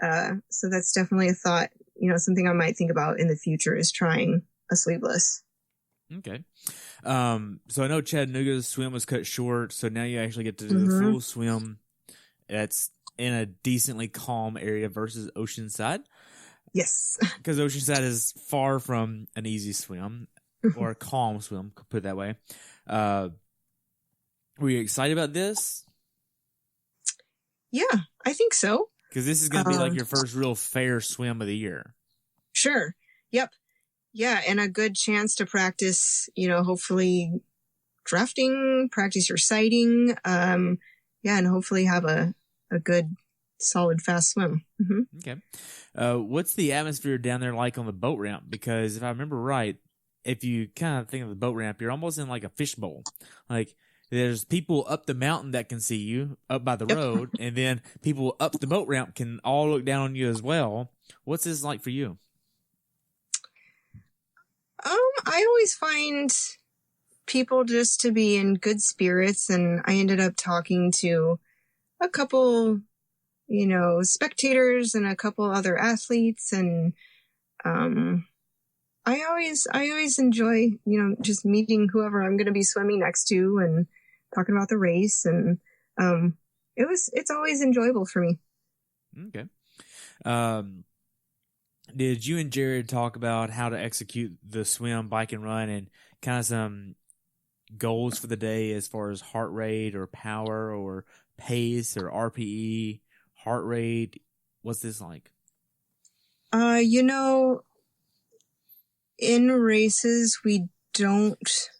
So that's definitely a thought, something I might think about in the future is trying a sleeveless. Okay. So I know Chattanooga's swim was cut short. So now you actually get to do the full swim. That's in a decently calm area versus Oceanside. Yes. Because Oceanside is far from an easy swim or a calm swim, put it that way. Were you excited about this? Yeah, I think so. Because this is going to be like your first real fair swim of the year. Sure. Yep. Yeah, and a good chance to practice, hopefully drafting, practice your sighting, and hopefully have a good, solid, fast swim. Mm-hmm. Okay. What's the atmosphere down there like on the boat ramp? Because if I remember right, if you kind of think of the boat ramp, you're almost in like a fishbowl. Like, there's people up the mountain that can see you up by the road, and then people up the boat ramp can all look down on you as well. What's this like for you? I always find people just to be in good spirits. And I ended up talking to a couple, spectators and a couple other athletes. And I always enjoy, just meeting whoever I'm going to be swimming next to and talking about the race. And it's always enjoyable for me. Okay. Did you and Jared talk about how to execute the swim, bike, and run, and kind of some goals for the day as far as heart rate or power or pace or RPE, heart rate? What's this like? In races, we don't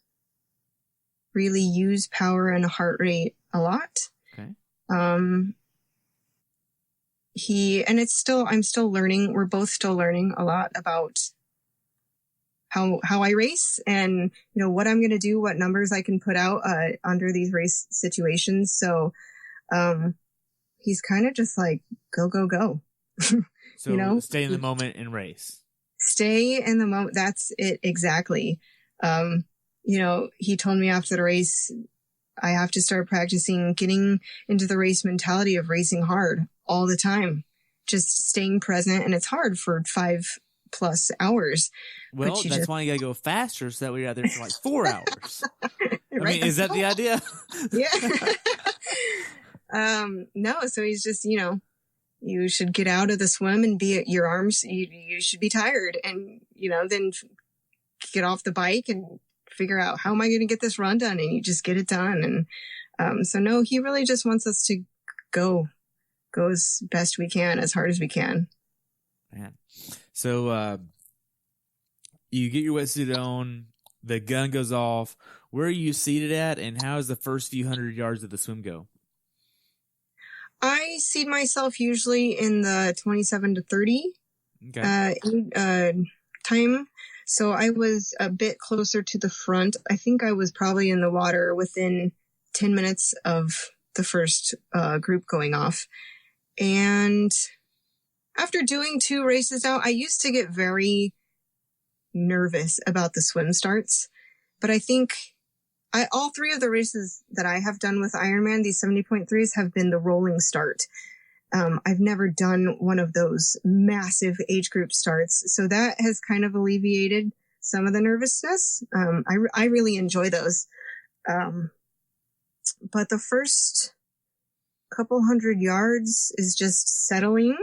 really use power and heart rate a lot. Okay. I'm still learning. We're both still learning a lot about how I race and, what I'm going to do, what numbers I can put out, under these race situations. So, he's kind of just like, go, go, go. So stay in the moment and race. Stay in the moment. That's it. Exactly. He told me after the race, I have to start practicing getting into the race mentality of racing hard all the time, just staying present. And it's hard for 5+ hours. Well, that's why you gotta go faster so that way you're out there for like 4 hours. Right? I mean, is that the idea? Yeah. No, so he's just, you should get out of the swim and be at your arms. You should be tired and, then get off the bike and figure out how am I going to get this run done? And you just get it done. And, so no, he really just wants us to go as best we can, as hard as we can. Man. So, you get your wetsuit on, the gun goes off. Where are you seated at? And how does the first few hundred yards of the swim go? I seed myself usually in the 27 to 30 time. So I was a bit closer to the front. I think I was probably in the water within 10 minutes of the first group going off. And after doing 2 races out, I used to get very nervous about the swim starts. But I think all 3 of the races that I have done with Ironman, these 70.3s, have been the rolling start. I've never done one of those massive age group starts. So that has kind of alleviated some of the nervousness. I really enjoy those. But the first couple hundred yards is just settling,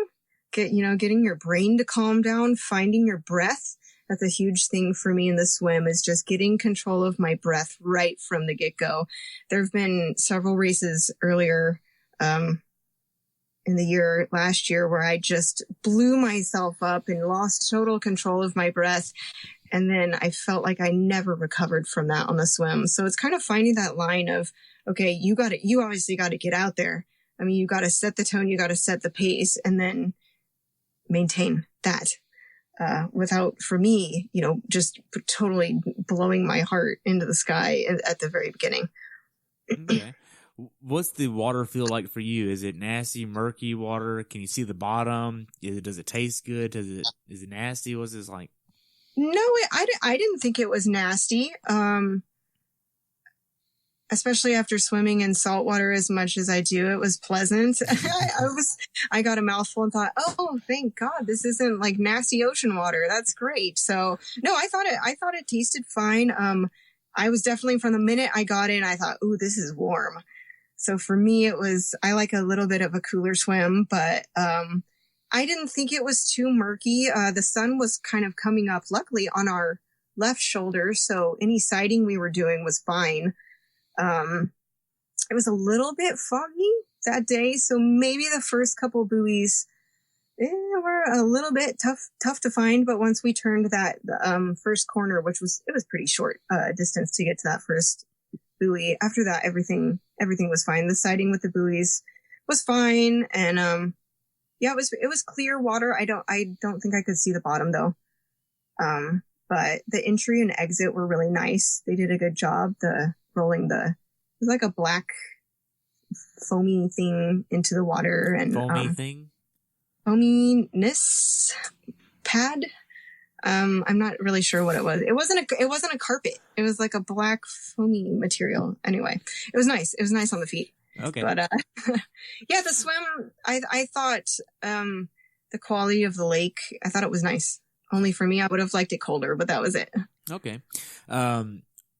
getting your brain to calm down, finding your breath. That's a huge thing for me in the swim, is just getting control of my breath right from the get-go. There have been several races earlier in the year, last year, where I just blew myself up and lost total control of my breath. And then I felt like I never recovered from that on the swim. So it's kind of finding that line of, okay, you obviously got to get out there. I mean, you got to set the tone, you got to set the pace, and then maintain that. Without, for me, just totally blowing my heart into the sky at the very beginning. Okay. What's the water feel like for you? Is it nasty, murky water? Can you see the bottom? Does it taste good? Is it nasty? What's this like? No, I didn't think it was nasty. Especially after swimming in salt water as much as I do, it was pleasant. I got a mouthful and thought, oh, thank God, this isn't like nasty ocean water. That's great. So no, I thought it tasted fine. I was definitely, from the minute I got in, I thought, ooh, this is warm. So for me, I like a little bit of a cooler swim, but, I didn't think it was too murky. The sun was kind of coming up, luckily, on our left shoulder. So any sighting we were doing was fine. It was a little bit foggy that day, so maybe the first couple buoys were a little bit tough to find. But once we turned that first corner, it was pretty short distance to get to that first buoy. After that, everything was fine. The sighting with the buoys was fine, and it was clear water. I don't think I could see the bottom though. But the entry and exit were really nice. They did a good job. It was like a black foamy thing into the water, and foamy thing, foaminess pad. I'm not really sure what it was. It wasn't a carpet. It was like a black foamy material. Anyway, it was nice. It was nice on the feet. Okay. But, yeah, the swim, I thought, the quality of the lake, I thought it was nice. Only for me, I would have liked it colder, but that was it. Okay.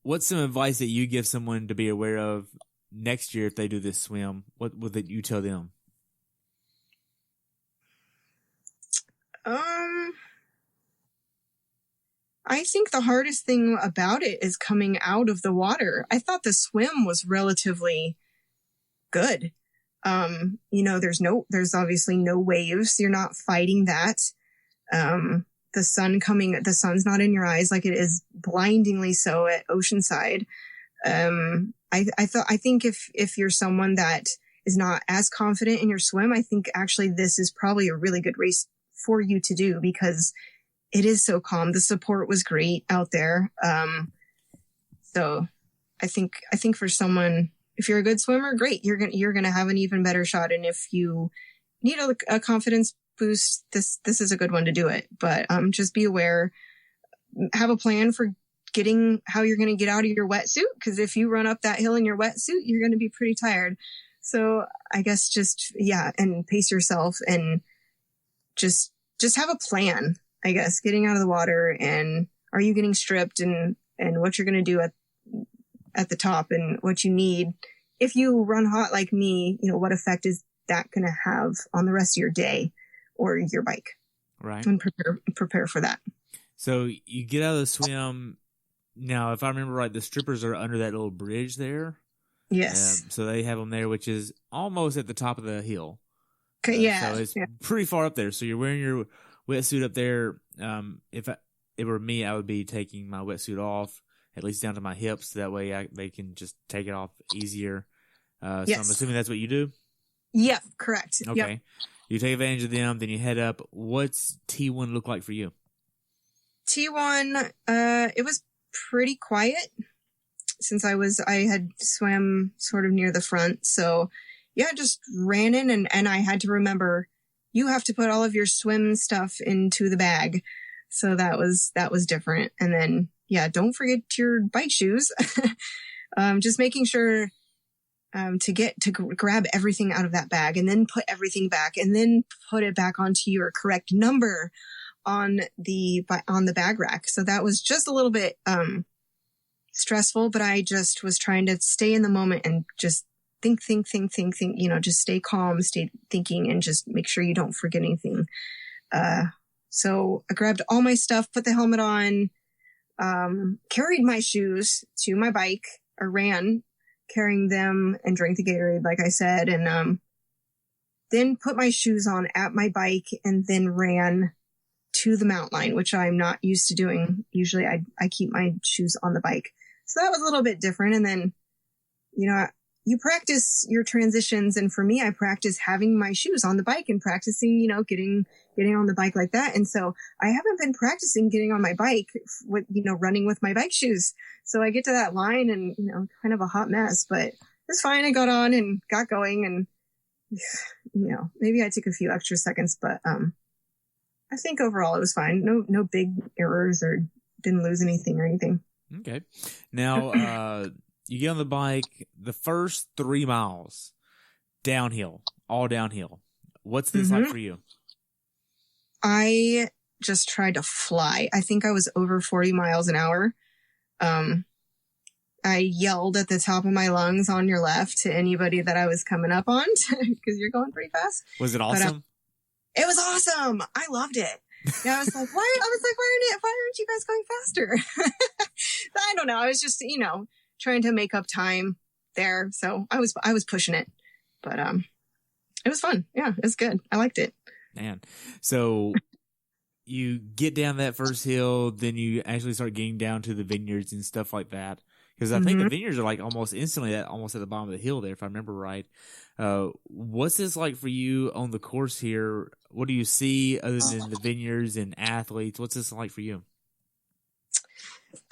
What's some advice that you give someone to be aware of next year if they do this swim? What would you tell them? I think the hardest thing about it is coming out of the water. I thought the swim was relatively good. There's obviously no waves. You're not fighting that. The sun's not in your eyes like it is blindingly so at Oceanside. I think if you're someone that is not as confident in your swim, I think actually this is probably a really good race for you to do because it is so calm. The support was great out there. So I think for someone, if you're a good swimmer, great. You're going to have an even better shot. And if you need a confidence boost, this is a good one to do it. But, just be aware, have a plan for how you're going to get out of your wetsuit. Cause if you run up that hill in your wetsuit, you're going to be pretty tired. So I guess and pace yourself and just have a plan, I guess, getting out of the water and are you getting stripped and what you're going to do at the top and what you need. If you run hot like me, what effect is that going to have on the rest of your day or your bike? Right. And prepare for that. So you get out of the swim. Now, if I remember right, the strippers are under that little bridge there. Yes. So they have them there, which is almost at the top of the hill. Okay, yeah. So it's pretty far up there. So you're wearing your wetsuit up there. If it were me, I would be taking my wetsuit off, at least down to my hips. That way they can just take it off easier. So yes. I'm assuming that's what you do? Yep, correct. Okay. Yep. You take advantage of them, then you head up. What's T1 look like for you? T1, it was pretty quiet since I had swam sort of near the front. So yeah, just ran in and I had to remember you have to put all of your swim stuff into the bag. So that was different. And then, don't forget your bike shoes. Just making sure, to grab everything out of that bag and then put everything back and then put it back onto your correct number on the bag rack. So that was just a little bit, stressful, but I just was trying to stay in the moment and just think, just stay calm, stay thinking and just make sure you don't forget anything. So I grabbed all my stuff, put the helmet on, carried my shoes to my bike. I ran carrying them and drank the Gatorade, like I said, and, then put my shoes on at my bike and then ran to the mountain line, which I'm not used to doing. Usually I keep my shoes on the bike. So that was a little bit different. And then, you practice your transitions. And for me, I practice having my shoes on the bike and practicing, getting on the bike like that. And so I haven't been practicing getting on my bike with, running with my bike shoes. So I get to that line and, kind of a hot mess, but it's fine. I got on and got going and, maybe I took a few extra seconds, but, I think overall it was fine. No big errors or didn't lose anything or anything. Okay. Now, you get on the bike, the first 3 miles, downhill, all downhill. What's this like for you? I just tried to fly. I think I was over 40 miles an hour. I yelled at the top of my lungs on your left to anybody that I was coming up on because you're going pretty fast. Was it awesome? It was awesome. I loved it. And I was like, why aren't you guys going faster? I don't know. I was just, trying to make up time there. So I was pushing it, but, it was fun. Yeah, it was good. I liked it. Man. So you get down that first hill, then you actually start getting down to the vineyards and stuff like that. Because I think the vineyards are like almost instantly almost at the bottom of the hill there, if I remember right. What's this like for you on the course here? What do you see other than the vineyards and athletes? What's this like for you?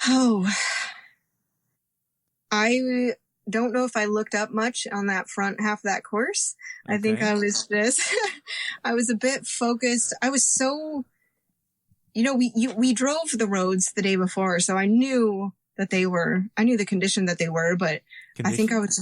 Oh, I don't know if I looked up much on that front half of that course. Okay. I think I was just, I was a bit focused. I was so, we drove the roads the day before, so I knew the condition that they were, but I think I was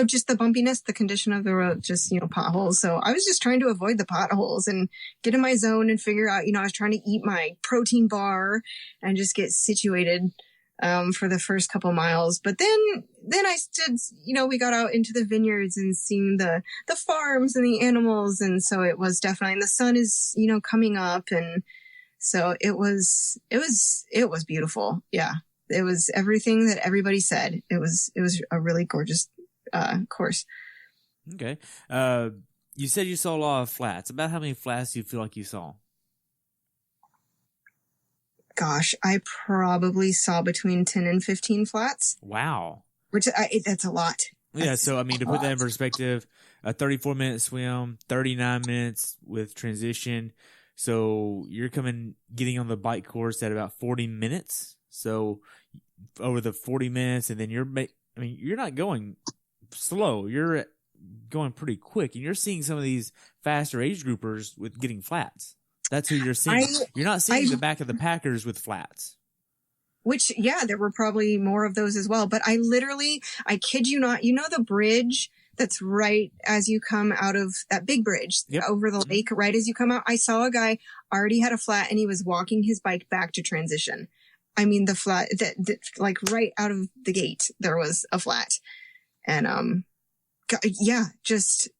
just the bumpiness, the condition of the road, just, potholes. So I was just trying to avoid the potholes and get in my zone and figure out, I was trying to eat my protein bar and just get situated, for the first couple miles. But then I stood, we got out into the vineyards and seeing the farms and the animals. And so it was definitely, and the sun is, coming up. And so it was beautiful. Yeah. It was everything that everybody said. It was a really gorgeous course. Okay. You said you saw a lot of flats. About how many flats do you feel like you saw? Gosh, I probably saw between 10 and 15 flats. Wow. Which that's a lot. Yeah, so to put that in perspective, a 34-minute swim, 39 minutes with transition. So you're getting on the bike course at about 40 minutes. So over the 40 minutes, and then you're not going slow. You're going pretty quick, and you're seeing some of these faster age groupers with getting flats. That's who you're seeing. You're not seeing the back of the packers with flats. Which, yeah, there were probably more of those as well. But I kid you not, the bridge that's right as you come out of that big bridge over the lake, right as you come out, I saw a guy already had a flat and he was walking his bike back to transition. I mean, the flat that like right out of the gate, there was a flat. And, just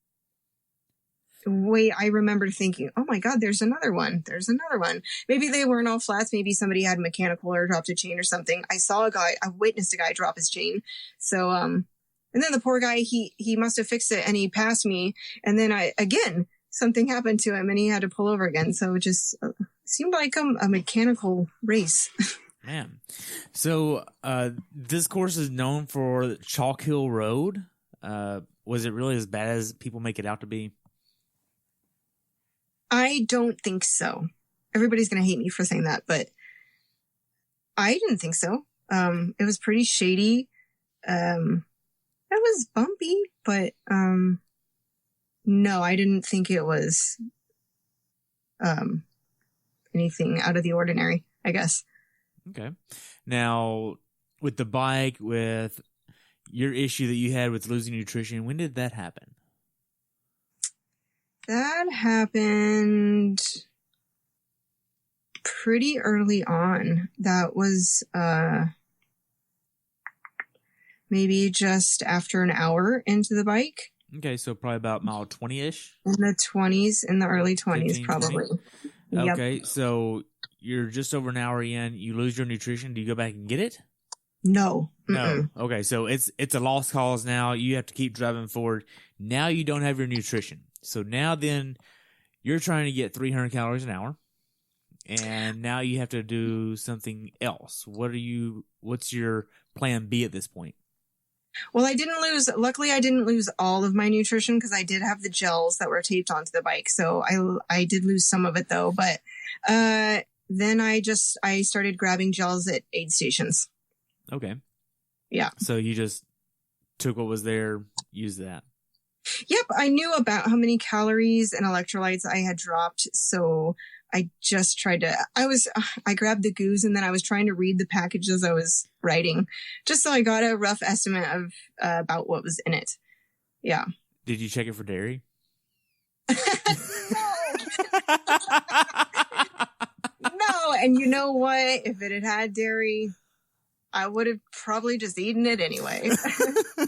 wait, I remember thinking, oh my God, there's another one. There's another one. Maybe they weren't all flats. Maybe somebody had mechanical or dropped a chain or something. I witnessed a guy drop his chain. So, and then the poor guy, he must have fixed it and he passed me. And then something happened to him and he had to pull over again. So it just seemed like a mechanical race. Man. So, this course is known for Chalk Hill Road. Was it really as bad as people make it out to be? I don't think so. Everybody's going to hate me for saying that, but I didn't think so. It was pretty shady. It was bumpy, but, no, I didn't think it was, anything out of the ordinary, I guess. Okay. Now, with the bike, with your issue that you had with losing nutrition, when did that happen? That happened pretty early on. That was maybe just after an hour into the bike. Okay, so probably about mile 20-ish? In the 20s, in the early 20s, 15, probably. Okay, yep. So you're just over an hour in, you lose your nutrition. Do you go back and get it? No. No. Okay, so it's a lost cause now. You have to keep driving forward. Now you don't have your nutrition. So now then you're trying to get 300 calories an hour, and now you have to do something else. What's your plan B at this point? Well, luckily I didn't lose all of my nutrition because I did have the gels that were taped onto the bike. So I did lose some of it though, but, then I started grabbing gels at aid stations. Okay. Yeah. So you just took what was there, used that. Yep. I knew about how many calories and electrolytes I had dropped. So I just tried to, I grabbed the goos and then I was trying to read the package as I was writing, just so I got a rough estimate of about what was in it. Yeah. Did you check it for dairy? No. And you know what? If it had dairy, I would have probably just eaten it anyway.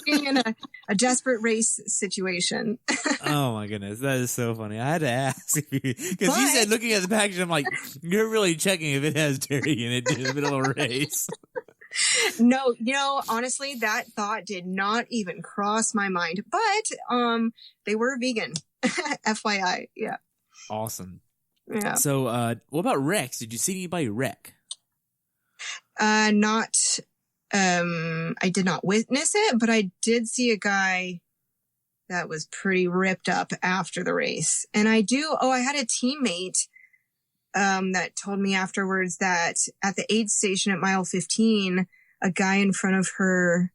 Being in a desperate race situation. Oh my goodness, that is so funny. I had to ask because you said looking at the package, I'm like, you're really checking if it has dairy in it in the middle of a race. No, honestly, that thought did not even cross my mind. But they were vegan. FYI, yeah. Awesome. Yeah. So, what about wrecks? Did you see anybody wreck? I did not witness it, but I did see a guy that was pretty ripped up after the race. And I had a teammate, that told me afterwards that at the aid station at mile 15, a guy in front of her,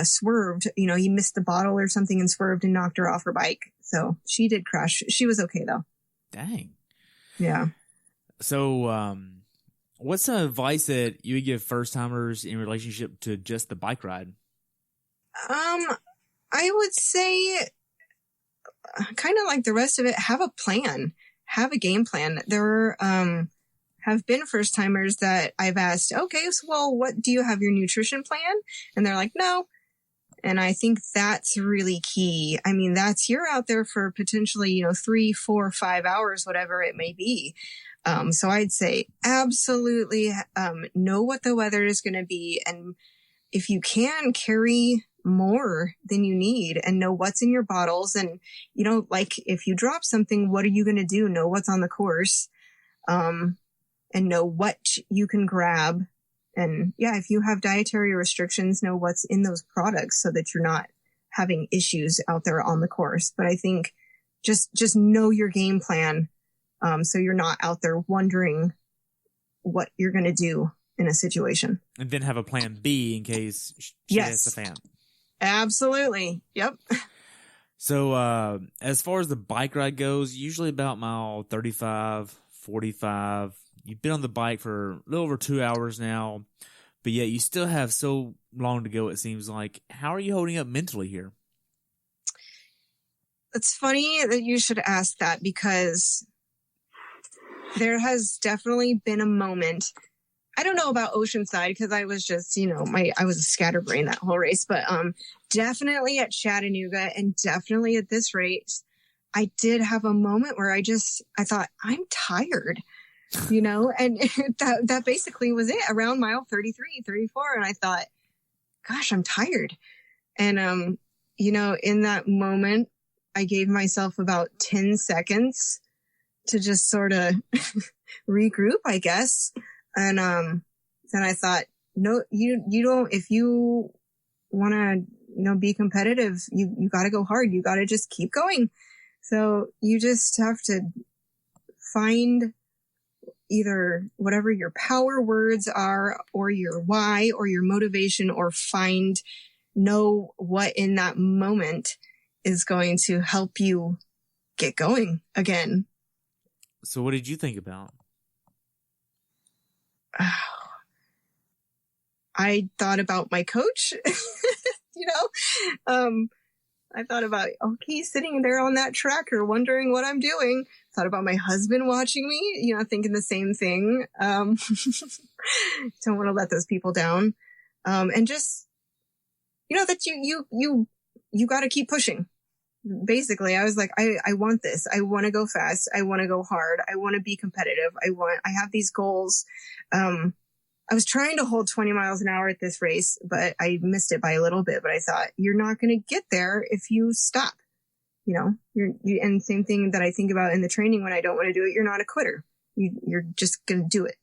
swerved, he missed the bottle or something and swerved and knocked her off her bike. So she did crash. She was okay though. Dang. Yeah. So, what's some advice that you would give first timers in relationship to just the bike ride? I would say, kind of like the rest of it, have a plan, have a game plan. There have been first timers that I've asked, okay, so well, what do you have your nutrition plan? And they're like, no. And I think that's really key. I mean, you're out there for potentially, 3, 4, 5 hours, whatever it may be. So I'd say absolutely know what the weather is going to be. And if you can, carry more than you need and know what's in your bottles. And, like if you drop something, what are you going to do? Know what's on the course, and know what you can grab. And yeah, if you have dietary restrictions, know what's in those products so that you're not having issues out there on the course. But I think just know your game plan. So you're not out there wondering what you're going to do in a situation. And then have a plan B in case shit hits the fan. Absolutely. Yep. So, as far as the bike ride goes, usually about mile 35, 45. You've been on the bike for a little over 2 hours now, but yet you still have so long to go, it seems like. How are you holding up mentally here? It's funny that you should ask that, because there has definitely been a moment. I don't know about Oceanside because I was just, I was a scatterbrain that whole race, but definitely at Chattanooga and definitely at this race, I did have a moment where I thought, I'm tired, and that basically was it around mile 33, 34. And I thought, gosh, I'm tired. And, in that moment, I gave myself about 10 seconds to just sort of regroup, I guess. And then I thought, no, you don't, if you want to, be competitive, you got to go hard. You got to just keep going. So you just have to find either whatever your power words are, or your why, or your motivation, or know what in that moment is going to help you get going again. So what did you think about? I thought about my coach, I thought about, okay, sitting there on that tracker, wondering what I'm doing. Thought about my husband watching me, thinking the same thing. Don't want to let those people down. And just, that you got to keep pushing. Basically, I was like, I want this. I want to go fast. I want to go hard. I want to be competitive. I have these goals. I was trying to hold 20 miles an hour at this race, but I missed it by a little bit. But I thought, you're not going to get there if you stop. And same thing that I think about in the training when I don't want to do it. You're not a quitter. You're just going to do it.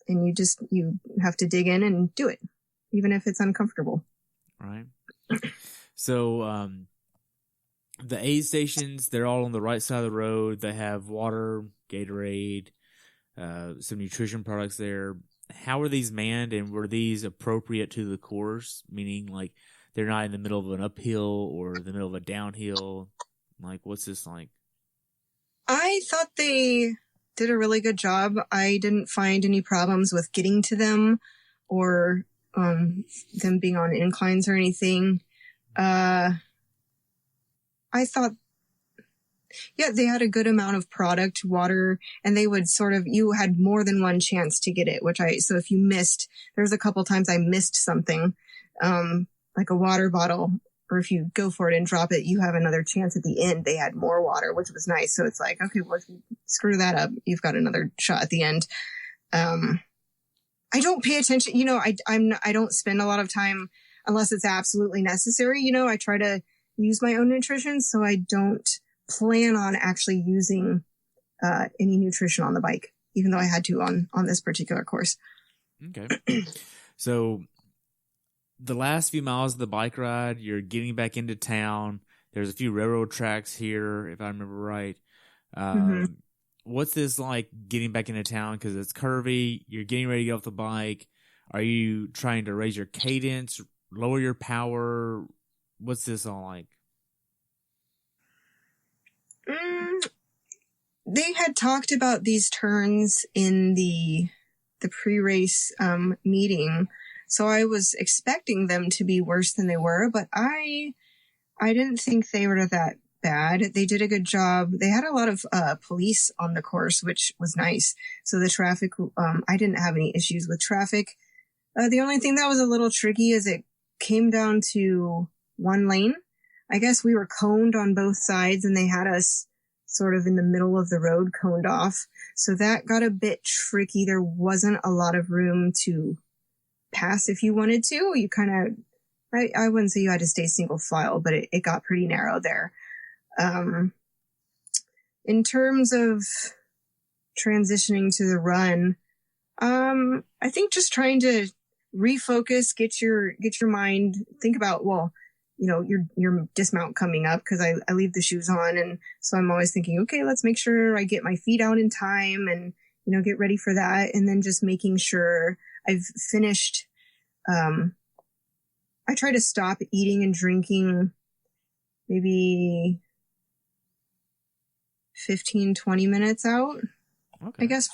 And you have to dig in and do it, even if it's uncomfortable. Right. So, the aid stations, they're all on the right side of the road. They have water, Gatorade, some nutrition products there. How are these manned, and were these appropriate to the course? Meaning, like, they're not in the middle of an uphill or the middle of a downhill. Like, what's this like? I thought they did a really good job. I didn't find any problems with getting to them or them being on inclines or anything. I thought, yeah, they had a good amount of product, water, and they would you had more than one chance to get it, so if you missed, there was a couple times I missed something, like a water bottle, or if you go for it and drop it, you have another chance at the end. They had more water, which was nice. So it's like, okay, well, if you screw that up, you've got another shot at the end. I don't pay attention, I don't spend a lot of time unless it's absolutely necessary. I try to use my own nutrition, so I don't plan on actually using any nutrition on the bike, even though I had to on this particular course. Okay. So the last few miles of the bike ride, you're getting back into town. There's a few railroad tracks here, if I remember right. What's this like getting back into town? Because it's curvy. You're getting ready to get off the bike. Are you trying to raise your cadence, lower your power? What's this all like? they had talked about these turns in the pre-race meeting, so I was expecting them to be worse than they were, but I didn't think they were that bad. They did a good job. They had a lot of police on the course, which was nice. So the traffic, I didn't have any issues with traffic. The only thing that was a little tricky is it came down to one lane. I guess we were coned on both sides, and they had us sort of in the middle of the road coned off. So that got a bit tricky. There wasn't a lot of room to pass if you wanted to. You kind of, I wouldn't say you had to stay single file, but it got pretty narrow there. In terms of transitioning to the run, I think just trying to refocus, get your mind, think about, well, you know, your dismount coming up, because I leave the shoes on. And so I'm always thinking, okay, let's make sure I get my feet out in time and, you know, get ready for that. And then just making sure I've finished. I try to stop eating and drinking maybe 15, 20 minutes out, okay. I guess,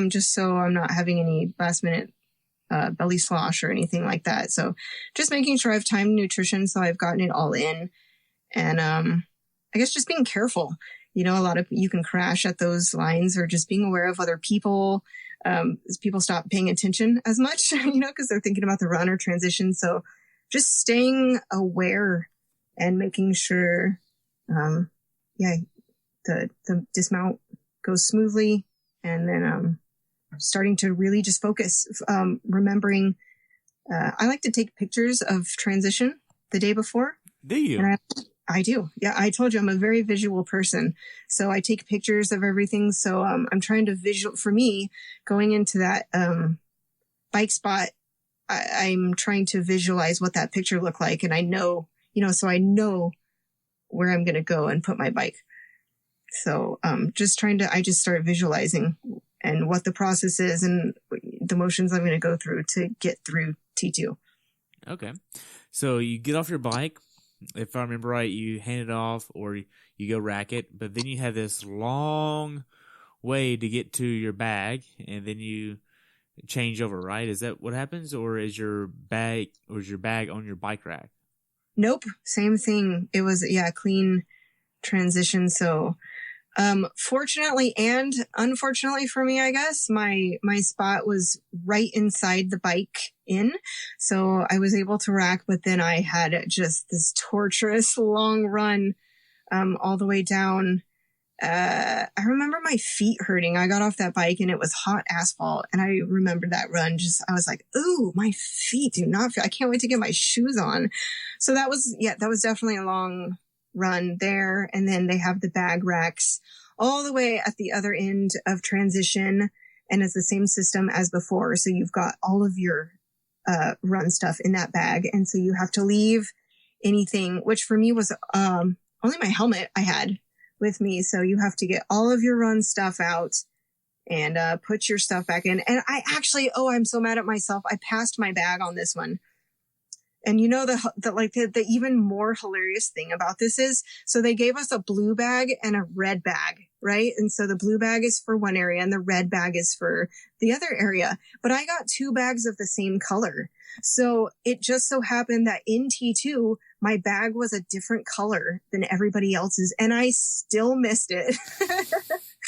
just so I'm not having any last minute belly slosh or anything like that. So just making sure I have timed nutrition, so I've gotten it all in. And I guess just being careful. You know, a lot of you can crash at those lines, or just being aware of other people. As people stop paying attention as much, you know, because they're thinking about the run or transition. So just staying aware and making sure, the dismount goes smoothly, and then starting to really just focus, remembering. I like to take pictures of transition the day before. Do you? And I do. Yeah, I told you I'm a very visual person. So I take pictures of everything. So I'm trying to for me, going into that bike spot, I'm trying to visualize what that picture looked like. And I know, you know, so I know where I'm going to go and put my bike. So I just start visualizing and what the process is and the motions I'm going to go through to get through T2. Okay. So you get off your bike. If I remember right, you hand it off or you go rack it, but then you have this long way to get to your bag, and then you change over, right? Is that what happens, or is your bag on your bike rack? Nope, same thing. It was a clean transition. So fortunately and unfortunately for me, I guess, my spot was right inside the bike in. So I was able to rack, but then I had just this torturous long run all the way down. I remember my feet hurting. I got off that bike and it was hot asphalt. And I remember that run. I was like, ooh, my feet do not feel, I can't wait to get my shoes on. So that was definitely a long run there. And then they have the bag racks all the way at the other end of transition. And it's the same system as before. So you've got all of your run stuff in that bag. And so you have to leave anything, which for me was only my helmet I had with me. So you have to get all of your run stuff out and put your stuff back in. And I actually, I'm so mad at myself. I passed my bag on this one. And you know, the even more hilarious thing about this is, so they gave us a blue bag and a red bag, right? And so the blue bag is for one area and the red bag is for the other area. But I got two bags of the same color. So it just so happened that in T2, my bag was a different color than everybody else's, and I still missed it.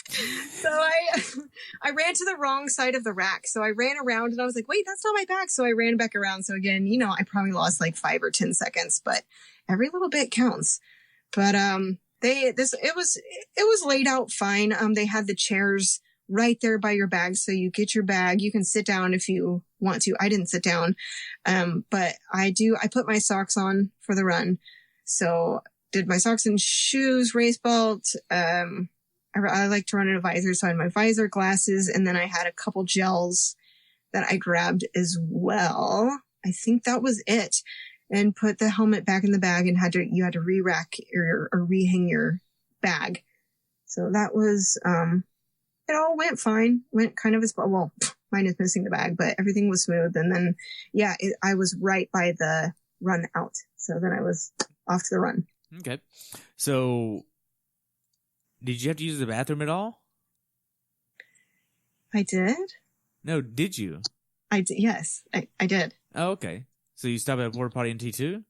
So I ran to the wrong side of the rack. So I ran around and I was like, wait, that's not my bag. So I ran back around. So again, you know, I probably lost like 5 or 10 seconds, but every little bit counts. But it was laid out fine. They had the chairs right there by your bag. So you get your bag, you can sit down if you want to. I didn't sit down. But I put my socks on for the run. So did my socks and shoes, race belt, I like to run in a visor, so I had my visor, glasses, and then I had a couple gels that I grabbed as well. I think that was it. And put the helmet back in the bag, and you had to re-rack or rehang your bag. So that was, it all went fine. Went kind of mine is missing the bag, but everything was smooth. And then, I was right by the run out. So then I was off to the run. Okay. So did you have to use the bathroom at all? I did? No, did you? I did. Yes, I did. Oh, okay. So you stopped at a porta potty in T2?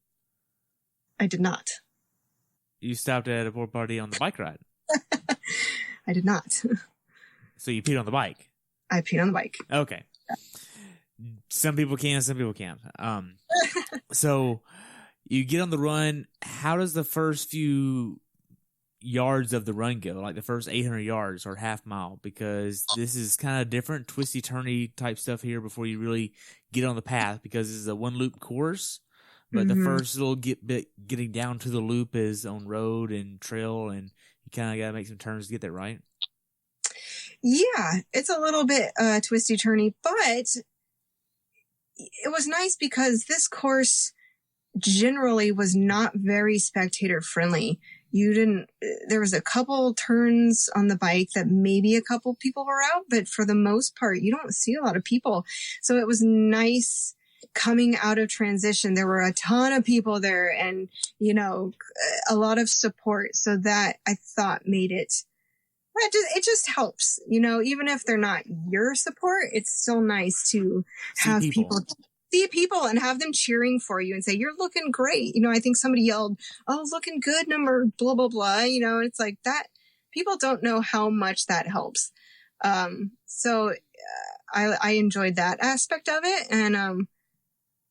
I did not. You stopped at a porta potty on the bike ride? I did not. So you peed on the bike? I peed on the bike. Okay. Some people can, some people can't. So you get on the run. How does the first few yards of the run go? Like the first 800 yards or half mile? Because this is kind of different, twisty, turny type stuff here before you really get on the path, because this is a one loop course. But the first little bit getting down to the loop is on road and trail, and you kind of got to make some turns to get there, right? Yeah, it's a little bit twisty turny, but it was nice because this course generally was not very spectator friendly. There was a couple turns on the bike that maybe a couple people were out, but for the most part, you don't see a lot of people. So it was nice coming out of transition. There were a ton of people there and, a lot of support. So that I thought made it just helps, even if they're not your support, it's still nice to have people see people and have them cheering for you and say, you're looking great. I think somebody yelled, oh, looking good, number blah, blah, blah. It's like that. People don't know how much that helps. So I enjoyed that aspect of it. And,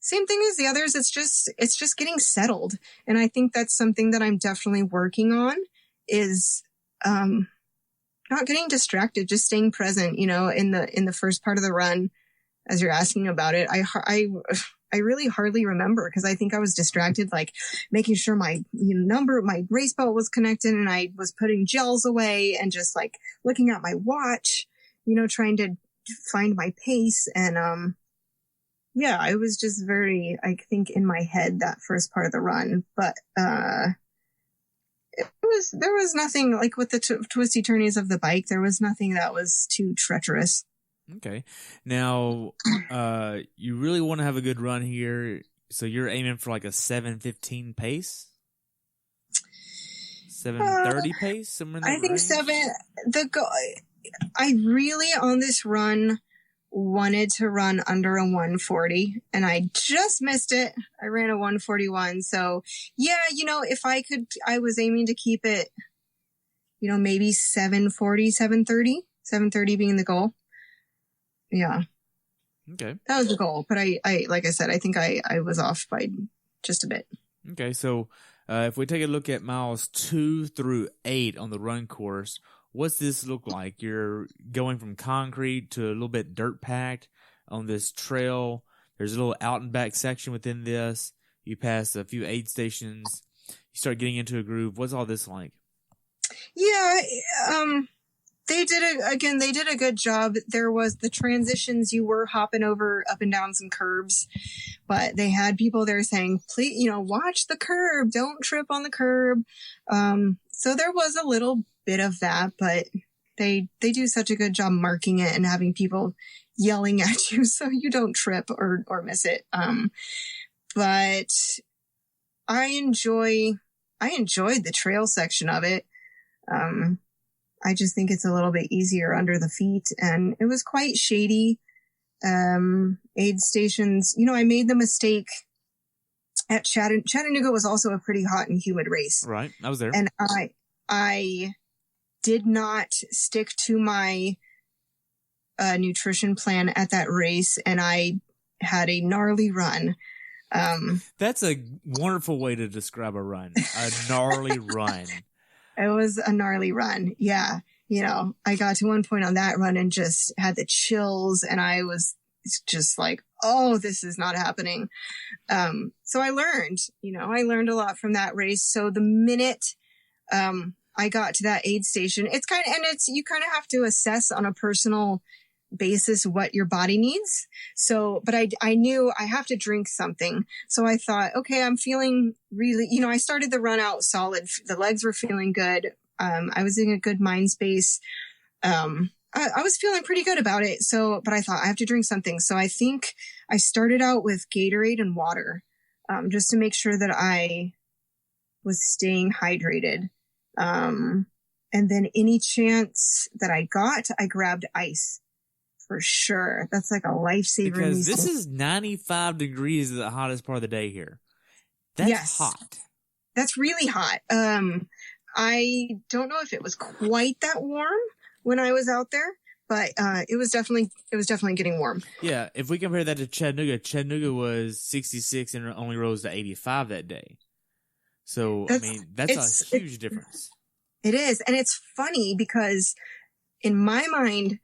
same thing as the others. It's just getting settled. And I think that's something that I'm definitely working on is, not getting distracted, just staying present, in the first part of the run. As you're asking about it, I really hardly remember because I think I was distracted, like making sure my my race belt was connected, and I was putting gels away and just like looking at my watch, trying to find my pace. And yeah, I was just very, I think, in my head that first part of the run, but there was nothing like with the twisty turnies of the bike. There was nothing that was too treacherous. Okay. Now, you really want to have a good run here. So you're aiming for like a 7:15 pace? 7:30 pace? Somewhere in that I think range? I really on this run wanted to run under a 140 and I just missed it. I ran a 141. So yeah, if I could, I was aiming to keep it, maybe 740, 730 being the goal. Yeah. Okay. That was the goal. But I like I said, I think I was off by just a bit. Okay. So, if we take a look at miles 2 through 8 on the run course, what's this look like? You're going from concrete to a little bit dirt packed on this trail. There's a little out and back section within this. You pass a few aid stations. You start getting into a groove. What's all this like? Yeah. They did a good job. There was the transitions. You were hopping over up and down some curbs, but they had people there saying, please, watch the curb. Don't trip on the curb. So there was a little bit of that, but they do such a good job marking it and having people yelling at you so you don't trip or miss it. But I enjoyed the trail section of it. I just think it's a little bit easier under the feet, and it was quite shady. Aid stations, I made the mistake at Chattanooga was also a pretty hot and humid race. Right. I was there. And I did not stick to my nutrition plan at that race, and I had a gnarly run. That's a wonderful way to describe a run. A gnarly run. It was a gnarly run. Yeah. I got to one point on that run and just had the chills, and I was just like, oh, this is not happening. So I learned a lot from that race. So the minute, I got to that aid station, you kind of have to assess on a personal basis what your body needs. So, but I knew I have to drink something. So I thought, okay, I'm feeling really, I started the run out solid. The legs were feeling good. I was in a good mind space. I was feeling pretty good about it. So, but I thought I have to drink something. So I think I started out with Gatorade and water, just to make sure that I was staying hydrated. And then any chance that I got, I grabbed ice. for sure. That's like a lifesaver. Because this is 95 degrees at the hottest part of the day here. That's hot. That's really hot. I don't know if it was quite that warm when I was out there, but it was definitely getting warm. Yeah, if we compare that to Chattanooga was 66 and only rose to 85 that day. So, that's a huge difference. It is. And it's funny because in my mind,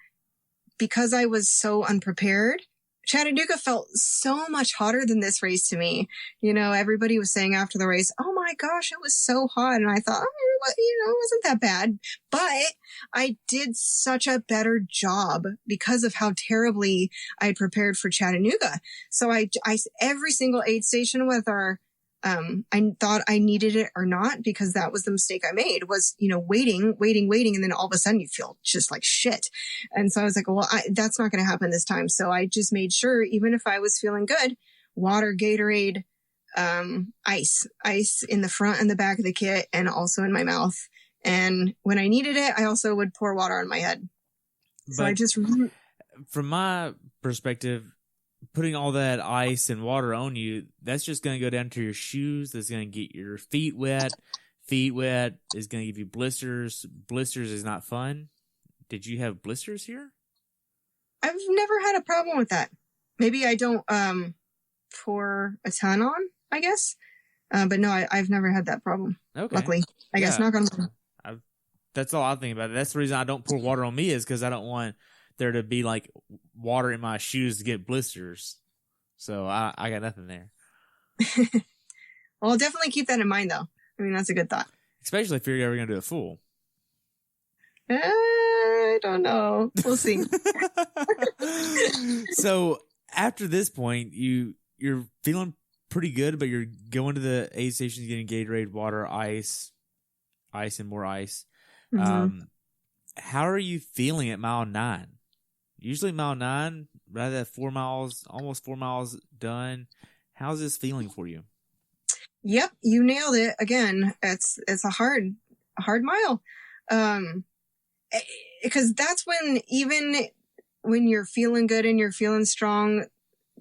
because I was so unprepared, Chattanooga felt so much hotter than this race to me. You know, everybody was saying after the race, oh my gosh, it was so hot. And I thought, it wasn't that bad. But I did such a better job because of how terribly I had prepared for Chattanooga. So I every single aid station, whether I thought I needed it or not, because that was the mistake I made, was, waiting. And then all of a sudden you feel just like shit. And so I was like, well, that's not going to happen this time. So I just made sure, even if I was feeling good, water, Gatorade, ice in the front and the back of the kit and also in my mouth. And when I needed it, I also would pour water on my head. So from my perspective, putting all that ice and water on you, that's just going to go down to your shoes. That's going to get your feet wet. Feet wet is going to give you blisters. Blisters is not fun. Did you have blisters here? I've never had a problem with that. Maybe I don't pour a ton on, I guess. But no, I've never had that problem. Okay. Luckily, I guess not going to. That's all I think about it. That's the reason I don't pour water on me, is because I don't want there to be like water in my shoes to get blisters. So I got nothing there. Well, I'll definitely keep that in mind, though. I mean, that's a good thought. Especially if you're ever going to do a full. I don't know. We'll see. So after this point, you're feeling pretty good, but you're going to the aid stations, getting Gatorade, water, ice, and more ice. Mm-hmm. How are you feeling at mile 9? Usually mile 9, rather than 4 miles, almost 4 miles done. How's this feeling for you? Yep, you nailed it. Again, it's a hard mile. Because that's when, even when you're feeling good and you're feeling strong,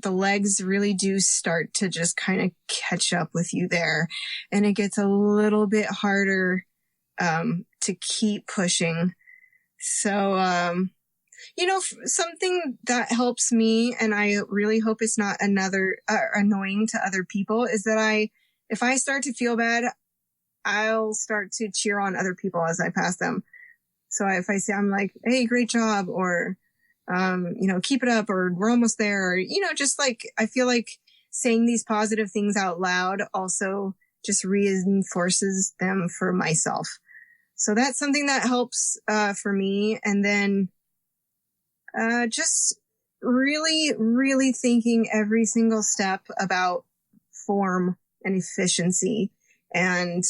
the legs really do start to just kind of catch up with you there. And it gets a little bit harder to keep pushing. So, something that helps me, and I really hope it's not annoying to other people, is that if I start to feel bad, I'll start to cheer on other people as I pass them. So if I say, I'm like, hey, great job, or, keep it up, or we're almost there, or, just like, I feel like saying these positive things out loud also just reinforces them for myself. So that's something that helps, for me. And then, just really, really thinking every single step about form and efficiency. And,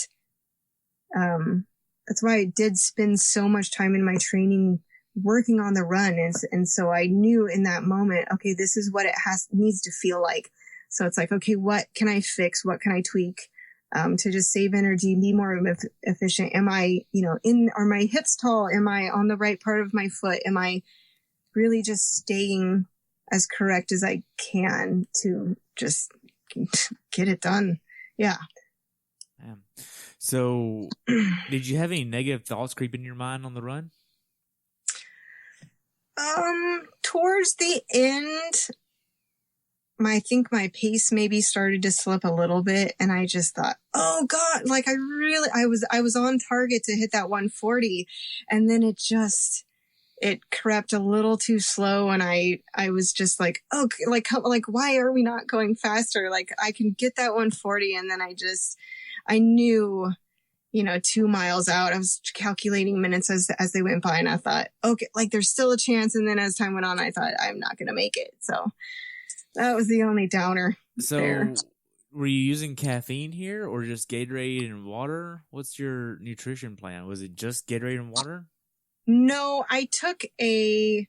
that's why I did spend so much time in my training working on the run. And so I knew in that moment, okay, this is what it needs to feel like. So it's like, okay, what can I fix? What can I tweak, to just save energy, be more efficient? Am I, are my hips tall? Am I on the right part of my foot? Am I really just staying as correct as I can to just get it done? Yeah. So, did you have any negative thoughts creep in your mind on the run? Towards the end, I think my pace maybe started to slip a little bit, and I just thought, oh God, like I was on target to hit that 140, and then it crept a little too slow, and I was just like, oh, like why are we not going faster? Like I can get that 140, and then I knew, 2 miles out, I was calculating minutes as they went by, and I thought, okay, like there's still a chance. And then as time went on, I thought I'm not going to make it. So that was the only downer. So there. Were you using caffeine here, or just Gatorade and water? What's your nutrition plan? Was it just Gatorade and water? No, I took a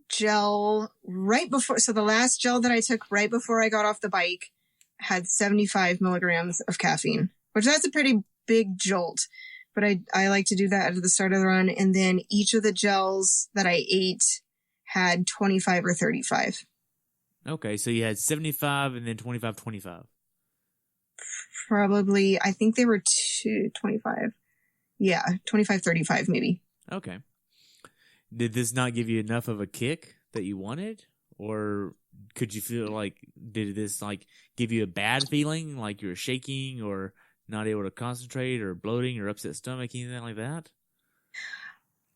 gel right before. So the last gel that I took right before I got off the bike had 75 milligrams of caffeine, which that's a pretty big jolt. But I like to do that at the start of the run. And then each of the gels that I ate had 25 or 35. Okay, so you had 75 and then 25, 25. Probably, I think they were 25. Yeah, 25, 35 maybe. Okay. Did this not give you enough of a kick that you wanted? Or could you feel like, did this like give you a bad feeling, like you were shaking or not able to concentrate or bloating or upset stomach, anything like that?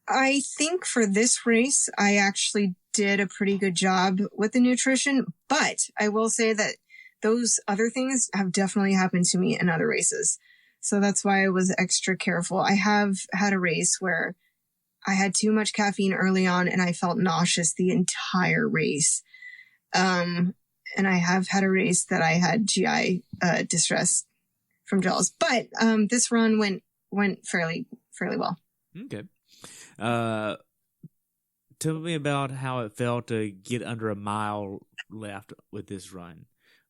I think for this race, I actually did a pretty good job with the nutrition, but I will say that those other things have definitely happened to me in other races. So that's why I was extra careful. I have had a race where I had too much caffeine early on and I felt nauseous the entire race. And I have had a race that I had GI distress from gels, but this run went fairly well. Okay. Tell me about how it felt to get under a mile left with this run.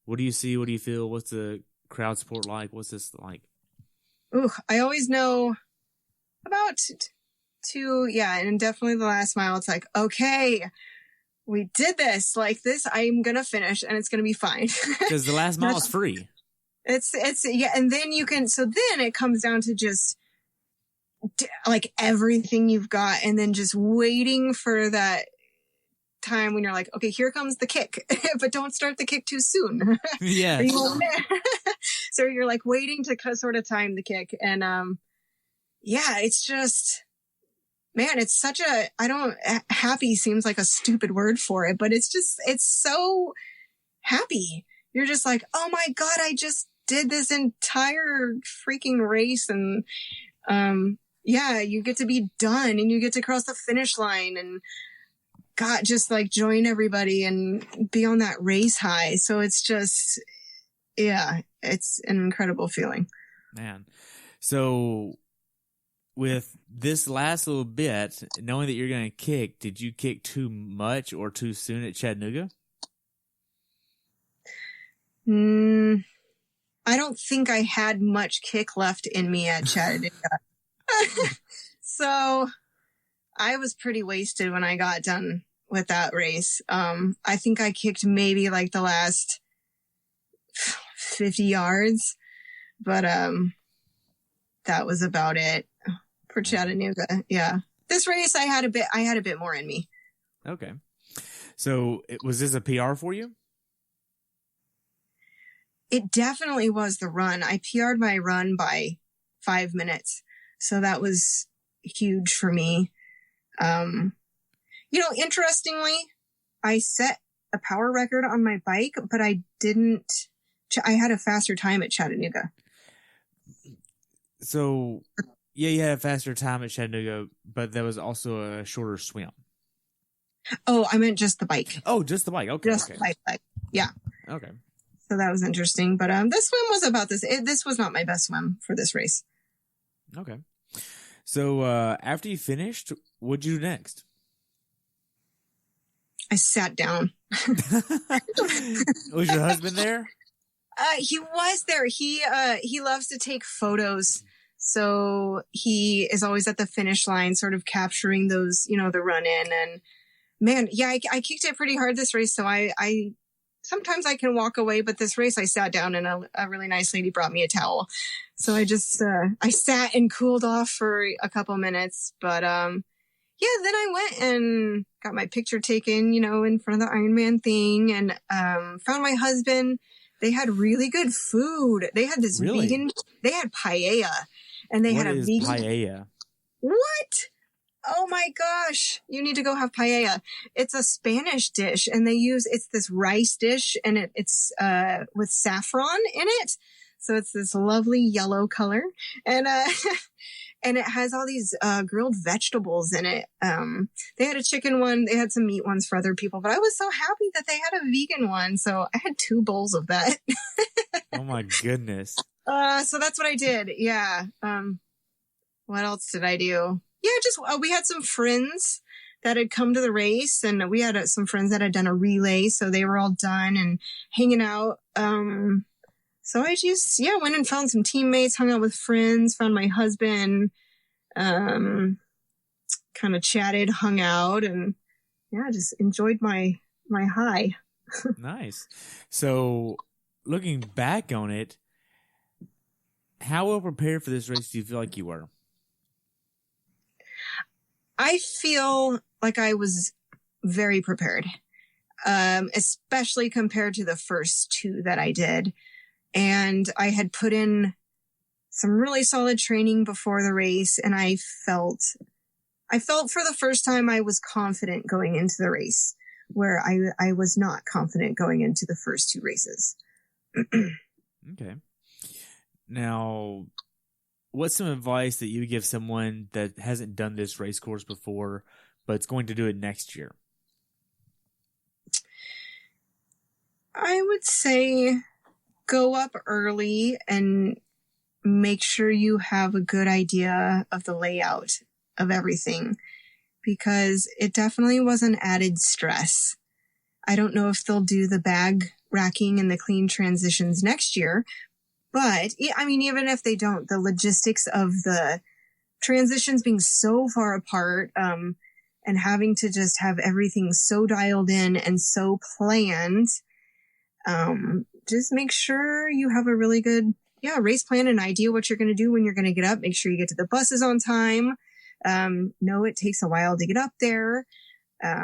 What do you see? What do you feel? What's the crowd support like? What's this like? Ooh, I always know about two, yeah, and definitely the last mile. It's like, okay, we did this. Like this, I'm gonna finish, and it's gonna be fine. Because the last mile is free. It's yeah, and then you can. So then it comes down to just like everything you've got, and then just waiting for that time when you're like, okay, here comes the kick, but don't start the kick too soon. Yeah. So you're like waiting to sort of time the kick. And, yeah, it's just, man, it's such a, happy seems like a stupid word for it, but it's so happy. You're just like, oh my God, I just did this entire freaking race. And, yeah, you get to be done and you get to cross the finish line and God, just like join everybody and be on that race high. So it's just, yeah, it's an incredible feeling. Man. So with this last little bit, knowing that you're going to kick, did you kick too much or too soon at Chattanooga? I don't think I had much kick left in me at Chattanooga. So I was pretty wasted when I got done with that race. I think I kicked maybe like the last 50 yards, but that was about it for Chattanooga. Yeah. This race I had a bit more in me. Okay. So was this a PR for you? It definitely was the run. I PR'd my run by 5 minutes. So that was huge for me. Interestingly, I set a power record on my bike, but I had a faster time at Chattanooga. So, yeah, you had a faster time at Chattanooga, but there was also a shorter swim. Oh, I meant just the bike. Oh, just the bike. Okay. Just the bike. Yeah. Okay. So that was interesting. But this swim was about this. This was not my best swim for this race. Okay. So after you finished, what'd you do next? I sat down. Was your husband there? He was there. He loves to take photos. So he is always at the finish line, sort of capturing those, the run in. And man, yeah, I kicked it pretty hard this race. So I sometimes I can walk away, but this race I sat down and a really nice lady brought me a towel. So I just, I sat and cooled off for a couple minutes, but, yeah, then I went and got my picture taken, in front of the Ironman thing and, found my husband. They had really good food. They had this vegan, they had paella and they had a vegan. Paella? What? Oh my gosh. You need to go have paella. It's a Spanish dish and it's this rice dish and it's, with saffron in it. So it's this lovely yellow color and, and it has all these, grilled vegetables in it. They had a chicken one. They had some meat ones for other people, but I was so happy that they had a vegan one. So I had 2 bowls of that. Oh my goodness. So that's what I did. Yeah. What else did I do? Yeah, just, we had some friends that had come to the race and we had some friends that had done a relay. So they were all done and hanging out. So I just, went and found some teammates, hung out with friends, found my husband, kind of chatted, hung out, and yeah, just enjoyed my high. Nice. So looking back on it, how well prepared for this race do you feel like you were? I feel like I was very prepared, especially compared to the first two that I did. And I had put in some really solid training before the race, and I felt for the first time I was confident going into the race, where I was not confident going into the first two races. Okay. Now, what's some advice that you would give someone that hasn't done this race course before, but it's going to do it next year? I would say go up early and make sure you have a good idea of the layout of everything, because it definitely was an added stress. I don't know if they'll do the bag racking and the clean transitions next year, but I mean, even if they don't, the logistics of the transitions being so far apart, and having to just have everything so dialed in and so planned, just make sure you have a really good, race plan and idea what you're going to do when you're going to get up. Make sure you get to the buses on time. No, it takes a while to get up there. But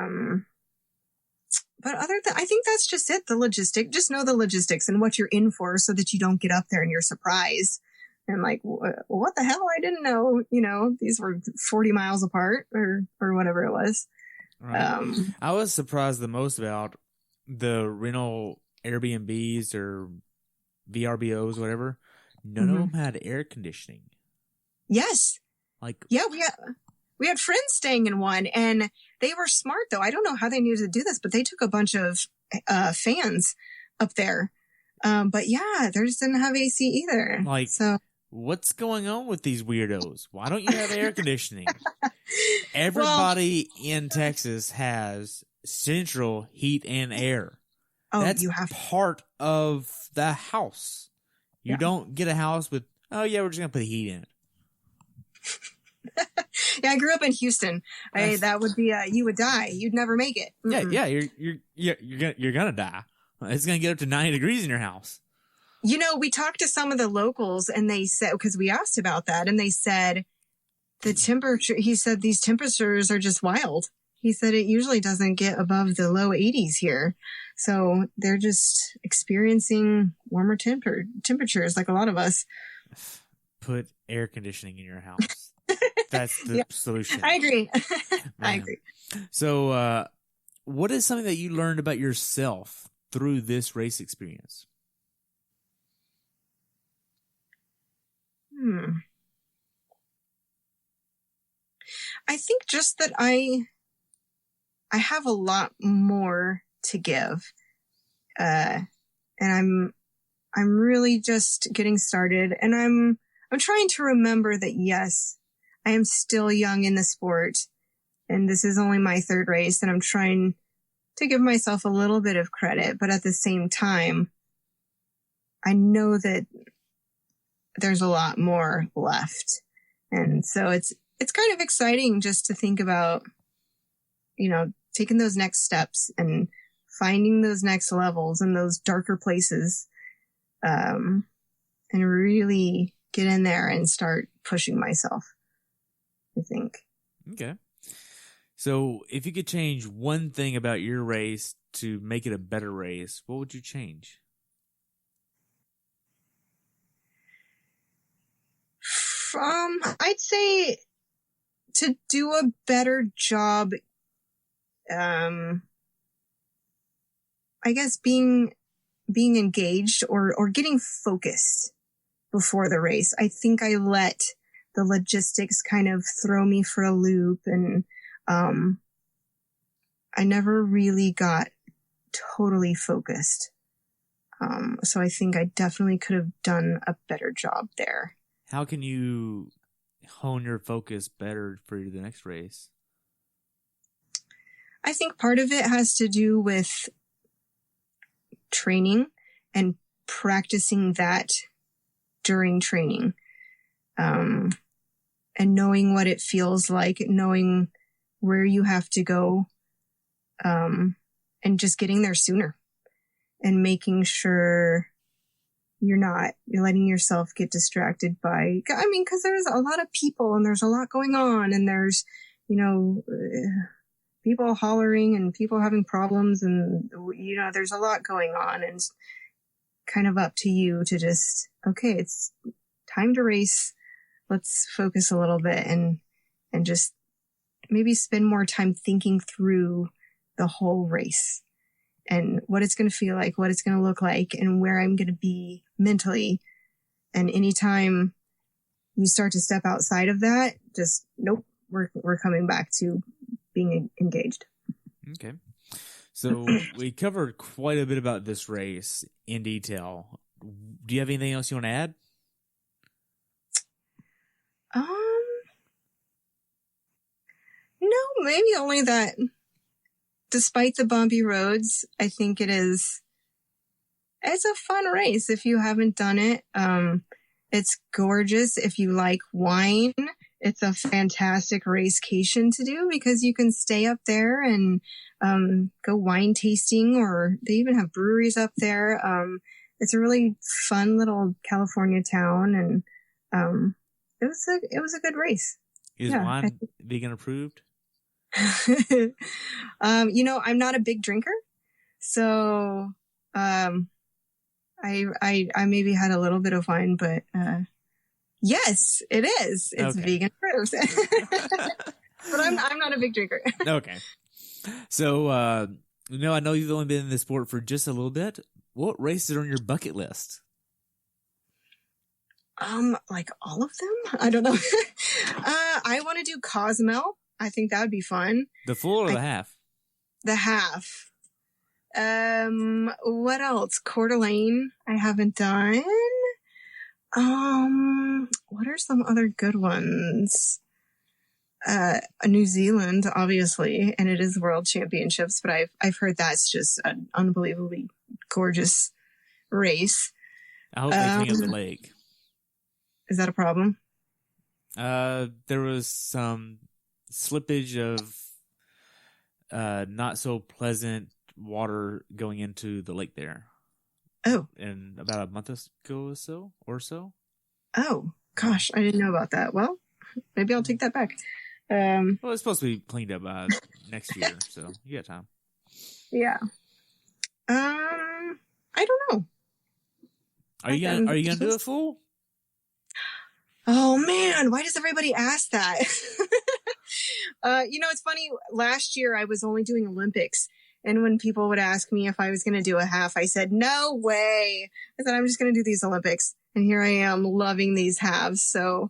I think that's just it. The logistic, just know the logistics and what you're in for so that you don't get up there and you're surprised. And like, what the hell? I didn't know, these were 40 miles apart or whatever it was. Right. I was surprised the most about the rental Airbnbs or VRBOs, whatever. None of them had air conditioning. Yes. Like, yeah, we had friends staying in one, and they were smart though. I don't know how they knew to do this, but they took a bunch of fans up there. But yeah, theirs didn't have AC either. Like, so what's going on with these weirdos? Why don't you have air conditioning? Everybody in Texas has central heat and air. Oh, that's part of the house. You don't get a house with, we're just going to put heat in it. Yeah, I grew up in Houston. That would be, you would die. You'd never make it. Mm-mm. Yeah, you're going to die. It's going to get up to 90 degrees in your house. We talked to some of the locals, and they said, because we asked about that, and they said he said these temperatures are just wild. He said it usually doesn't get above the low 80s here. So they're just experiencing warmer temperatures like a lot of us. Put air conditioning in your house. That's the solution. I agree. I agree. So what is something that you learned about yourself through this race experience? I think just that I have a lot more to give. And I'm really just getting started, and I'm trying to remember that, yes, I am still young in the sport, and this is only my third race, and I'm trying to give myself a little bit of credit, but at the same time, I know that there's a lot more left. And so it's kind of exciting just to think about, taking those next steps and finding those next levels and those darker places, and really get in there and start pushing myself, I think. Okay. So if you could change one thing about your race to make it a better race, what would you change? I'd say to do a better job, I guess being engaged or getting focused before the race. I think I let the logistics kind of throw me for a loop, and I never really got totally focused. So I think I definitely could have done a better job there. How can you hone your focus better for the next race? I think part of it has to do with training and practicing that during training, and knowing what it feels like, knowing where you have to go, and just getting there sooner and making sure you're letting yourself get distracted by, I mean, because there's a lot of people and there's a lot going on and there's, people hollering and people having problems and, there's a lot going on, and it's kind of up to you to just, okay, it's time to race. Let's focus a little bit and just maybe spend more time thinking through the whole race and what it's going to feel like, what it's going to look like, and where I'm going to be mentally. And anytime you start to step outside of that, just nope, we're coming back to being engaged. Okay. So we covered quite a bit about this race in detail. Do you have anything else you want to add? No, maybe only that despite the bumpy roads, I think it's a fun race if you haven't done it. It's gorgeous. If you like wine, it's a fantastic racecation to do because you can stay up there and go wine tasting, or they even have breweries up there. It's a really fun little California town, and it was a good race. Is wine vegan approved? I'm not a big drinker, so I maybe had a little bit of wine, but yes, it is. It's vegan approved. But I'm not a big drinker. Okay. So I know you've only been in this sport for just a little bit. What races are on your bucket list? Like all of them? I don't know. I want to do Cozumel. I think that would be fun. The full or the half? The half. What else? Coeur d'Alene, I haven't done. What are some other good ones? New Zealand, obviously, and it is World Championships, but I've heard that's just an unbelievably gorgeous race. I hope they clean up the lake. Is that a problem? There was some slippage of not so pleasant water going into the lake there. Oh. And about a month ago or so. Oh, gosh, I didn't know about that. Well, maybe I'll take that back. Well, it's supposed to be cleaned up next year, so you got time. Yeah. I don't know. Are you gonna do it full? Oh man, why does everybody ask that? It's funny. Last year I was only doing Olympics, and when people would ask me if I was going to do a half, I said, no way. I said, I'm just going to do these Olympics. And here I am loving these halves. So,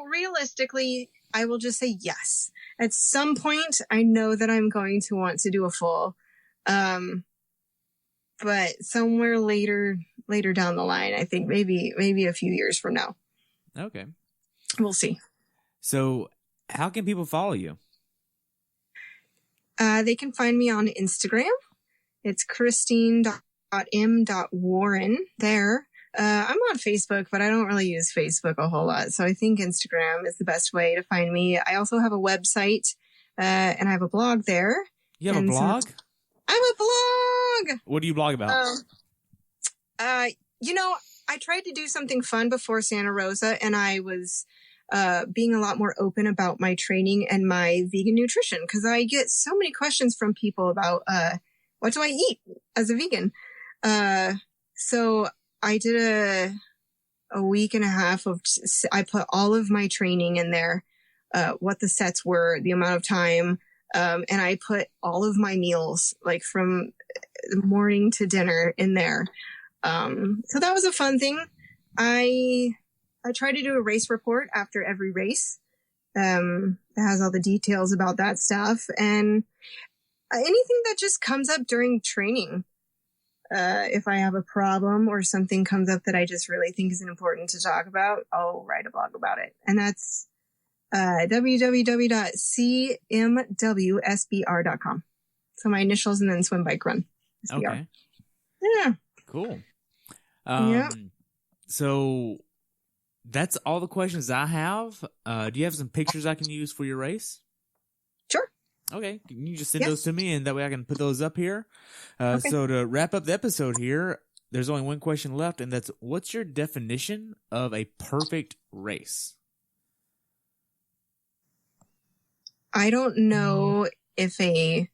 realistically, I will just say yes. At some point, I know that I'm going to want to do a full. But somewhere later down the line, I think maybe a few years from now. Okay. We'll see. So how can people follow you? They can find me on Instagram. It's christine.m.warren there. I'm on Facebook, but I don't really use Facebook a whole lot. So I think Instagram is the best way to find me. I also have a website, and I have a blog there. You have a blog? I have a blog! What do you blog about? I tried to do something fun before Santa Rosa, and I was being a lot more open about my training and my vegan nutrition, because I get so many questions from people about what do I eat as a vegan. So I did a week and a half of, I put all of my training in there, what the sets were, the amount of time, and I put all of my meals, like from morning to dinner, in there. So that was a fun thing. I try to do a race report after every race. It has all the details about that stuff, and anything that just comes up during training. If I have a problem or something comes up that I just really think is important to talk about, I'll write a blog about it. And that's www.cmwsbr.com. So my initials and then swim, bike, run. SBR. Okay. Yeah. Cool. Yeah. So that's all the questions I have. Do you have some pictures I can use for your race? Sure. Okay, you just send Yeah. those to me, and that way I can put those up here. Okay. So to wrap up the episode here, there's only one question left, and that's, what's your definition of a perfect race? I don't know if a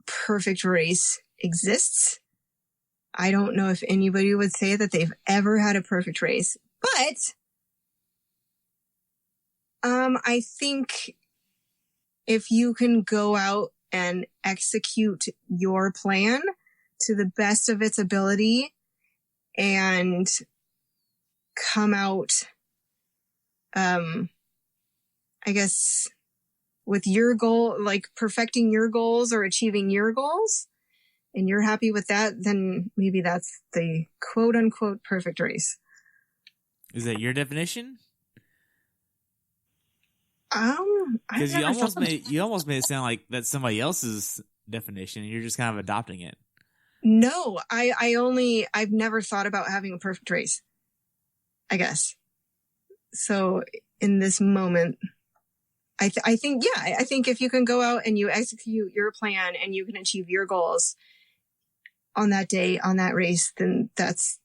perfect race exists. I don't know if anybody would say that they've ever had a perfect race, but I think if you can go out and execute your plan to the best of its ability and come out, I guess, with your goal, like perfecting your goals or achieving your goals, and you're happy with that, then maybe that's the quote unquote perfect race. Is that your definition? Because you almost made it sound like that's somebody else's definition, and you're just kind of adopting it. No, I've never thought about having a perfect race, I guess. So in this moment, I think if you can go out and you execute your plan and you can achieve your goals on that day, on that race, then that's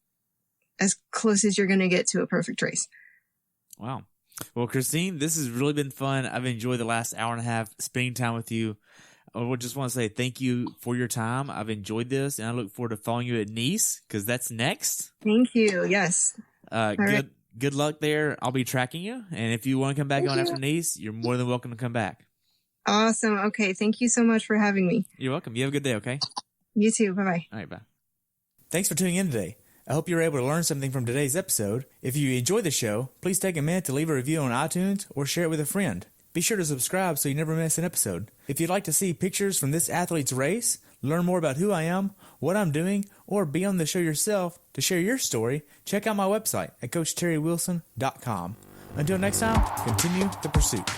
as close as you're going to get to a perfect race. Wow. Well, Christine, this has really been fun. I've enjoyed the last hour and a half spending time with you. I just want to say thank you for your time. I've enjoyed this, and I look forward to following you at Nice, because that's next. Thank you. Yes. Good luck there. I'll be tracking you, and if you want to come back after Nice, you're more than welcome to come back. Awesome. Okay. Thank you so much for having me. You're welcome. You have a good day, okay? You too. Bye-bye. All right, bye. Thanks for tuning in today. I hope you were able to learn something from today's episode. If you enjoyed the show, please take a minute to leave a review on iTunes or share it with a friend. Be sure to subscribe so you never miss an episode. If you'd like to see pictures from this athlete's race, learn more about who I am, what I'm doing, or be on the show yourself to share your story, check out my website at CoachTerryWilson.com. Until next time, continue the pursuit.